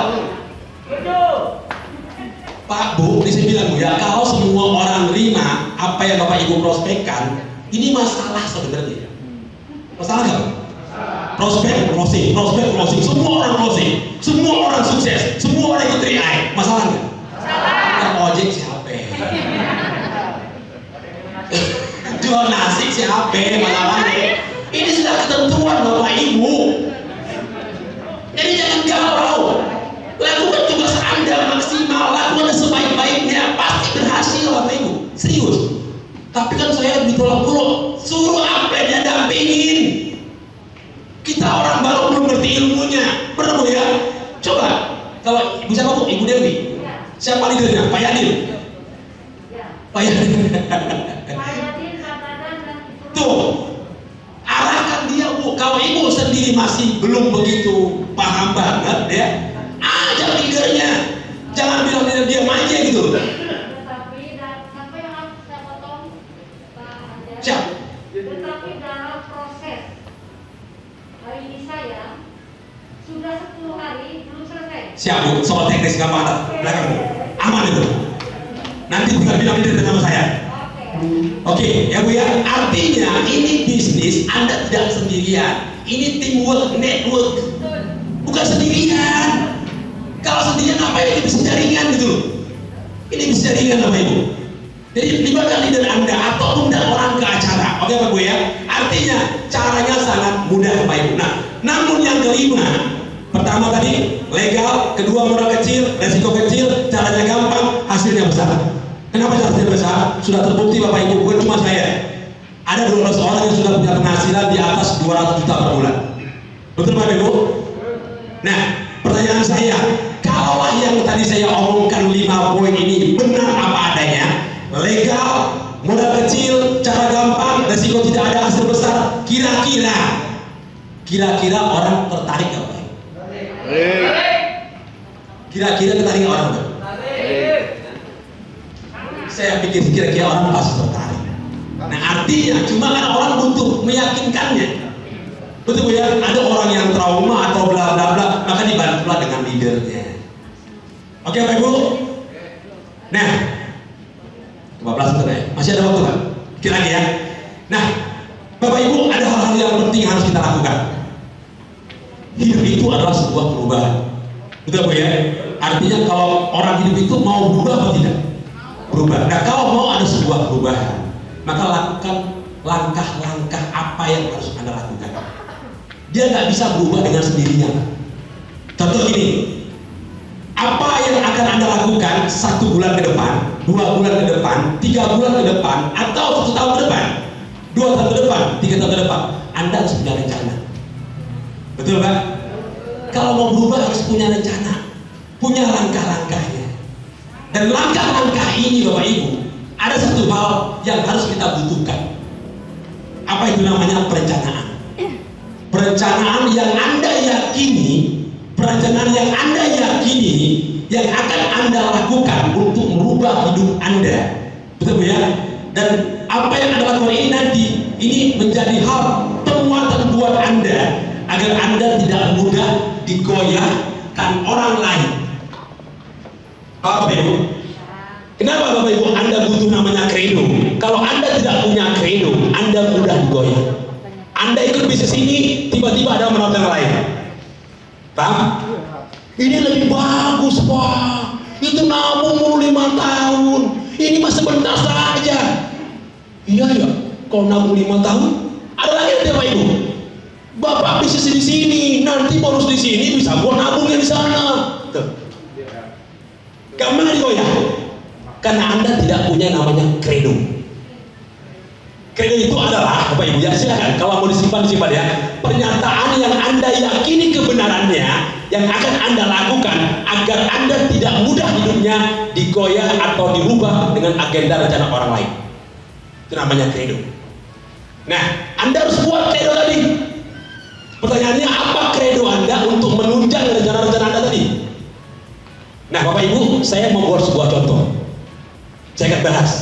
Pak Bu, ini saya bilang Bu ya, kalau semua orang menerima apa yang Bapak Ibu prospekkan, ini masalah sebenarnya. Masalah nggak? Prospek closing, semua orang closing, semua orang sukses, semua orang ikut 3i, masalah nggak? Yang ojek siapa? Jual nasi siapa? Masalahnya ini sudah ketentuan Bapak Ibu. Jadi jangan galau, lakukan tugas Anda maksimal, lakukan sebaik-baiknya, pasti berhasil Bapak Ibu, serius. Tapi kan saya ditolak dulu, suruh apa yang dampingin. Kita orang baru belum ngerti ilmunya, benar Bu ya? Coba, kalau Ibu siapa Bu? Ibu Dewi. Siapa leadernya? Pak Yadin. Pak Yadin. Tuh, arahkan dia Bu. Kalau Ibu sendiri sini masih belum begitu paham banget ya, ajak leadernya, jangan bilang leader diam aja gitu. Tetapi apa yang harus saya potong, Pak Anjar? Siap. Tetapi dalam proses hari ini saya sudah 10 hari belum selesai. Siap Bu, soal teknis gampang tak? Belakang Bu, aman itu. Nanti tinggal bilang leader sama saya. Oke, ya Bu ya, artinya ini bisnis Anda tidak sendirian. Ini teamwork, network, bukan sendirian. Kalau sendirian apa ini bisa jaringan gitu loh. Ini bisa jaringan Bapak Ibu. Jadi libatkan leader Anda atau undang orang ke acara. Oke Bapak Ibu ya. Artinya caranya sangat mudah Bapak Ibu. Nah, namun yang kelima, pertama tadi legal, kedua modal kecil, resiko kecil, caranya gampang, hasilnya besar. Kenapa hasilnya besar? Sudah terbukti Bapak Ibu, bukan cuma saya. Ada 12 orang yang sudah punya penghasilan di atas 200 juta per bulan. Betul Bapak Ibu? Nah, pertanyaan saya, kalau yang tadi saya omongkan 5 poin ini benar apa adanya, legal, modal kecil, cara gampang, resiko tidak ada, hasil besar, kira-kira orang tertarik nggak Pak? Kira-kira tertarik orang nggak? Saya pikir kira-kira orang pasti tertarik. Nah artinya cuma kan orang butuh meyakinkannya. Betul Bu ya? Ada orang yang trauma atau bla bla bla, maka dibantulah dengan leadernya. Oke Bapak Ibu? Nah 15 menit ya? Masih ada waktu kan? Dikit lagi ya. Nah Bapak Ibu, ada hal-hal yang penting yang harus kita lakukan. Hidup itu adalah sebuah perubahan. Betul Bu ya? Artinya kalau orang hidup itu mau berubah atau tidak? Berubah. Nah kalau mau ada sebuah perubahan, maka lakukan langkah-langkah apa yang harus Anda lakukan. Dia nggak bisa berubah dengan sendirinya. Contoh gini, apa yang akan Anda lakukan 1 bulan ke depan, 2 bulan ke depan, 3 bulan ke depan, atau 1 tahun ke depan, 2 tahun ke depan, 3 tahun ke depan, Anda harus punya rencana. Betul Pak? Kalau mau berubah harus punya rencana, punya langkah-langkahnya. Dan langkah-langkah ini Bapak Ibu, ada satu hal yang harus kita butuhkan. Apa itu namanya? Perencanaan. Perencanaan yang Anda yakini, perencanaan yang Anda yakini yang akan Anda lakukan untuk merubah hidup Anda. Betul ya? Dan apa yang Anda lakukan ini nanti, ini menjadi hal penguatan buat Anda agar Anda tidak mudah digoyahkan orang lain. Bapak Ibu, kenapa Bapak Ibu Anda butuh namanya kredo? Kalau Anda tidak punya kredo, Anda mudah digoyah. Anda ikut bisnis ini, tiba-tiba ada menolak yang lain. Paham? Ini lebih bagus Pak. Itu nabung mulu 5 tahun. Ini mah sebentar saja. Iya ya. Kalau nabung 5 tahun, ada lagi nanti Bapak Ibu. Bapak bisnis di sini, nanti bonus di sini bisa gua nabungnya di sana. Tuh. Gampang digoyah. Karena Anda tidak punya namanya kredo. Kredo itu adalah, Bapak Ibu ya silakan, kalau mau disimpan ya. Pernyataan yang Anda yakini kebenarannya, yang akan Anda lakukan agar Anda tidak mudah hidupnya digoyah atau dirubah dengan agenda rencana orang lain. Itu namanya kredo. Nah, Anda harus buat kredo tadi. Pertanyaannya, apa kredo Anda untuk menunjang rencana-rencana Anda tadi? Nah Bapak Ibu, saya mau buat sebuah contoh. Saya akan bahas.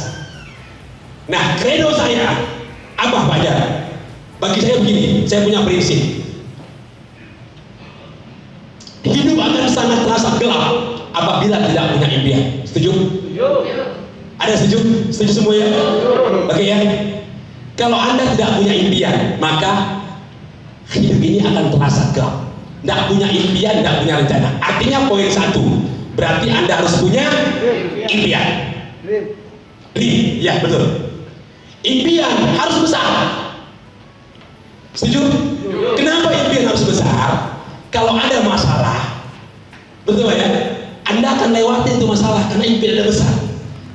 Nah kredo saya apa Pak Jar? Bagi saya begini, saya punya prinsip. Hidup akan sangat terasa gelap apabila tidak punya impian. Setuju? Ada setuju? Setuju semua ya? Oke ya? Kalau Anda tidak punya impian, maka hidup ini akan terasa gelap. Tidak punya impian, tidak punya rencana. Artinya poin 1, berarti Anda harus punya impian. Ya betul. Impian harus besar. Setuju? Kenapa impian harus besar? Kalau ada masalah, betul ya? Anda akan lewati itu masalah karena impian Anda besar.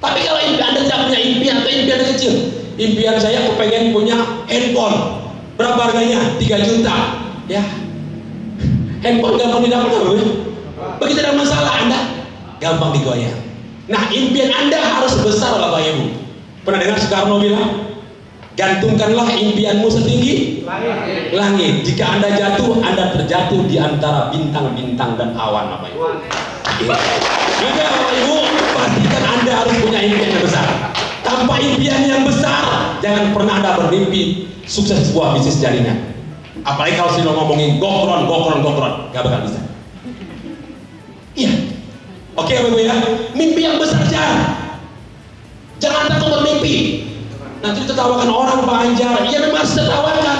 Tapi kalau Anda tidak punya impian atau impian kecil, impian saya pengen punya handphone. Berapa harganya? 3 juta. Ya. Handphone gampang didapat apa ya? Begitu ada masalah Anda gampang digoyah. Nah, impian Anda harus besar Bapak Ibu. Pernah dengar Soekarno bilang, gantungkanlah impianmu setinggi langit. langit. Jika Anda jatuh, Anda terjatuh di antara bintang-bintang dan awan, Bapak Ibu. Maka Bapak Ibu, pastikan Anda harus punya impian yang besar. Tanpa impian yang besar, jangan pernah Anda bermimpi sukses sebuah bisnis jaringan. Apalagi kalau sudah ngomongin gokron, gak bakal bisa. Iya. Oke Bapak Ibu ya, mimpi yang besar jangan takut bermimpi. Nanti ditertawakan orang, Pak Anjar. Iya memang harus ditertawakan.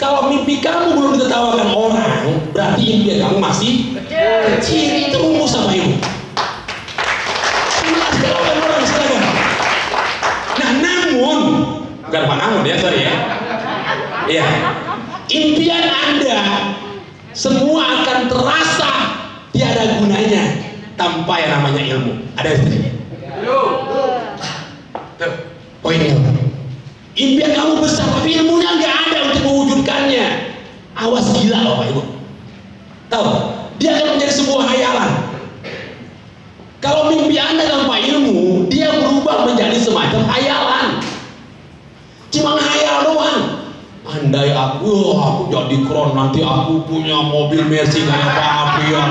Kalau mimpi kamu belum ditertawakan orang, berarti impian kamu masih kecil. Itu rumus Bapak Ibu. Ditertawakan orang, silakan. Nah namun, bukan Pak namun ya, sorry ya. Iya. Impian Anda semua akan terasa tiada gunanya tanpa yang namanya ilmu. Ada yang setuju? Tuh, poinnya. Impian kamu besar tapi ilmunya nggak ada untuk mewujudkannya. Awas gila Bapak Ibu. Tahu? Dia akan menjadi sebuah hayalan. Kalau mimpi Anda tanpa ilmu, dia berubah menjadi semacam hayalan. Cuma hayal doang. Andai aku jadi keren, nanti aku punya mobil Mercy kayak Pak Aprian,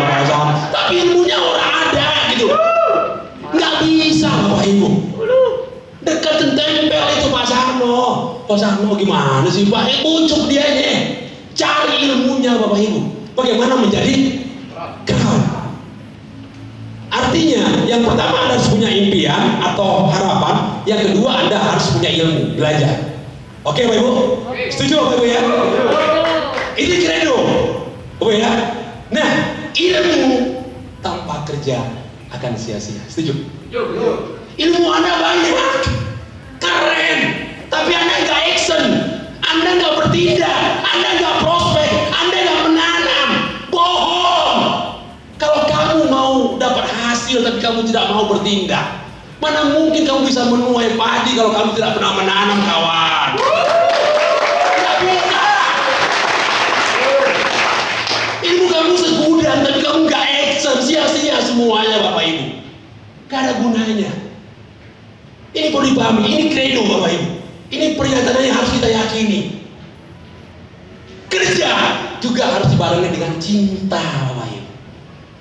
tapi ilmunya orang ada gitu. Nggak bisa Bapak Ibu. Dekat tempel itu Pak Sarno. Pak Sarno gimana sih Pak? Pucuk dia ini. Cari ilmunya Bapak Ibu. Bagaimana menjadi keren? Artinya yang pertama Anda harus punya impian atau harapan. Yang kedua Anda harus punya ilmu, belajar. Oke Bapak Ibu? Setuju Bapak Ibu ya? Ini kredo Bapak ya? Nah, ilmu tanpa kerja akan sia-sia. Setuju? Ilmu Anda banyak, keren, tapi Anda nggak action, Anda nggak bertindak, Anda nggak prospek, Anda nggak menanam. Bohong. Kalau kamu mau dapat hasil tapi kamu tidak mau bertindak, mana mungkin kamu bisa menuai padi kalau kamu tidak pernah menanam, kawan? Tidak bisa. Ilmu kamu segudang tapi kamu nggak action, sia-sia semuanya Bapak Ibu. Gak ada gunanya. Ini perlu dipahami, ini kredo Bapak Ibu. Ini pernyataan yang harus kita yakini. Kerja juga harus dibarengi dengan cinta Bapak Ibu.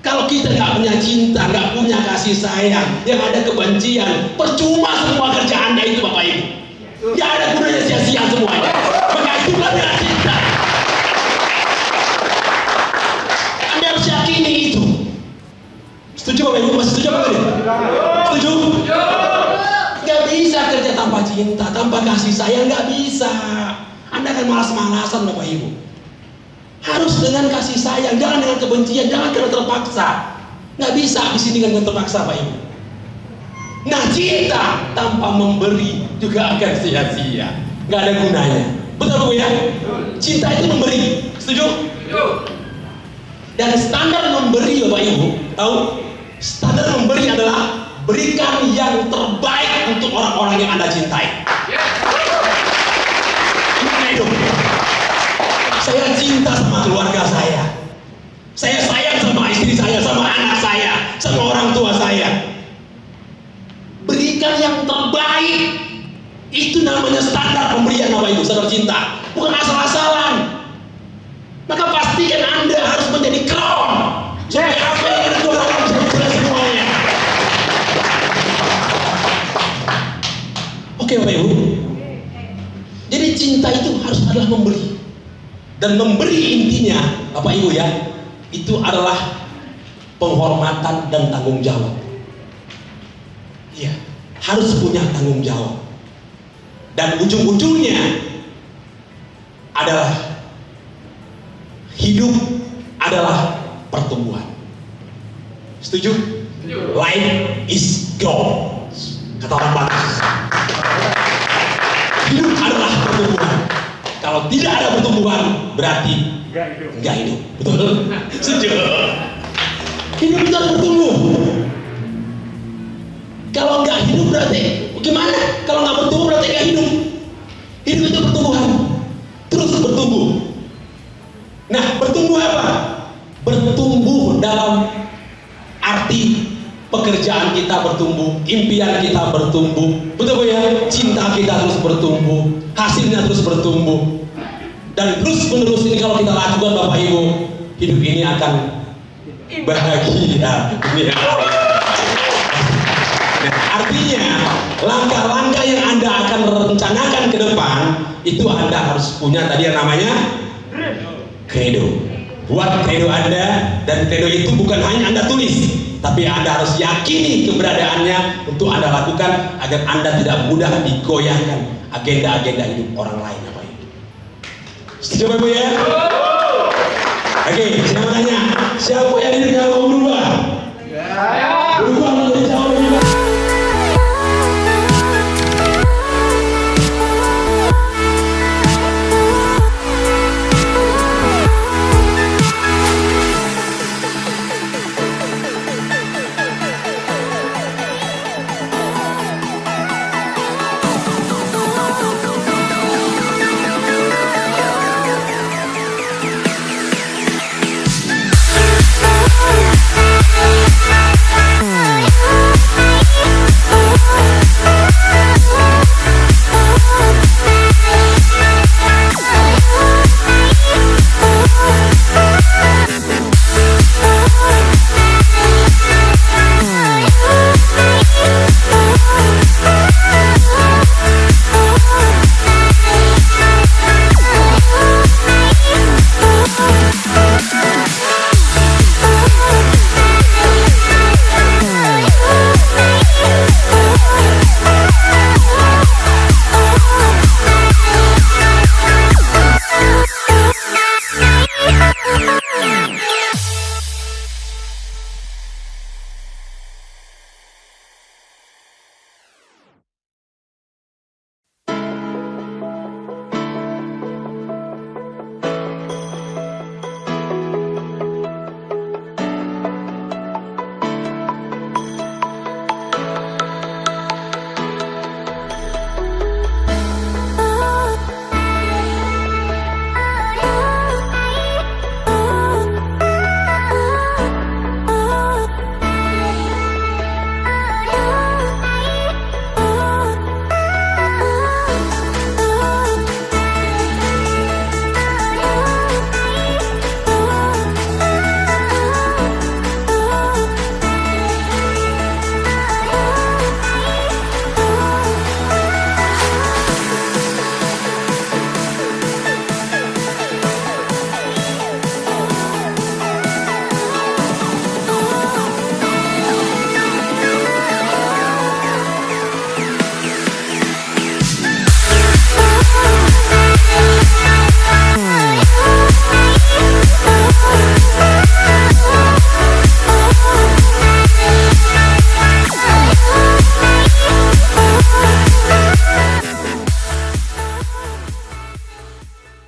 Kalau kita nggak punya cinta, nggak punya kasih sayang, yang ada kebencian, percuma semua kerja Anda itu Bapak Ibu. Nggak ada gunanya, sia-sia semuanya. Maka itulah dengan cinta. Anda harus yakini itu. Setuju Bapak Ibu? Masih setuju apa enggak? Setuju? Nggak bisa kerja tanpa cinta, tanpa kasih sayang, nggak bisa. Anda akan malas-malasan Bapak Ibu. Harus dengan kasih sayang, jangan dengan kebencian, jangan karena terpaksa. Nggak bisa di sini dengan terpaksa Pak Ibu. Nah cinta tanpa memberi juga akan sia-sia, nggak ada gunanya. Betul Bu ya? Cinta itu memberi, setuju? Dan standar memberi Bapak Ibu, tahu? Standar memberi adalah berikan yang terbaik untuk orang-orang yang Anda cintai. Ini hidup. Saya cinta sama keluarga saya. Saya sayang sama istri saya, sama anak saya, sama orang tua saya. Berikan yang terbaik. Itu namanya standar pemberian Bapak Ibu, standar cinta. Bukan asal-asalan. Maka pastikan Anda harus menjadi crown. Supaya apa yang ada di orang bisa berjalan semuanya. Oke Bapak Ibu. Jadi cinta itu harus adalah memberi. Dan memberi intinya, Bapak Ibu ya, itu adalah penghormatan dan tanggung jawab. Iya, harus punya tanggung jawab. Dan ujung-ujungnya adalah hidup adalah pertumbuhan. Setuju? Life is God. Kata orang bagus. Hidup adalah pertumbuhan. Kalau tidak ada pertumbuhan, berarti enggak hidup. Betul? Setuju? Hidup itu harus bertumbuh. Kalau enggak hidup berarti gimana? Kalau enggak bertumbuh berarti enggak hidup. Hidup itu pertumbuhan. Terus bertumbuh. Nah, bertumbuh apa? Bertumbuh dalam arti pekerjaan kita bertumbuh, impian kita bertumbuh, betul Bu ya? Cinta kita terus bertumbuh, hasilnya terus bertumbuh. dan terus menerus ini kalau kita lakukan Bapak Ibu, hidup ini akan bahagia. Nah, artinya langkah-langkah yang Anda akan rencanakan ke depan itu Anda harus punya tadi yang namanya kredo. Buat kredo Anda, dan kredo itu bukan hanya Anda tulis, tapi Anda harus yakini keberadaannya untuk Anda lakukan agar Anda tidak mudah digoyahkan agenda-agenda hidup orang lain. Apa itu? Setuju Bapak Ibu ya? Oke, saya mau tanya, siapa yang ingin berubah?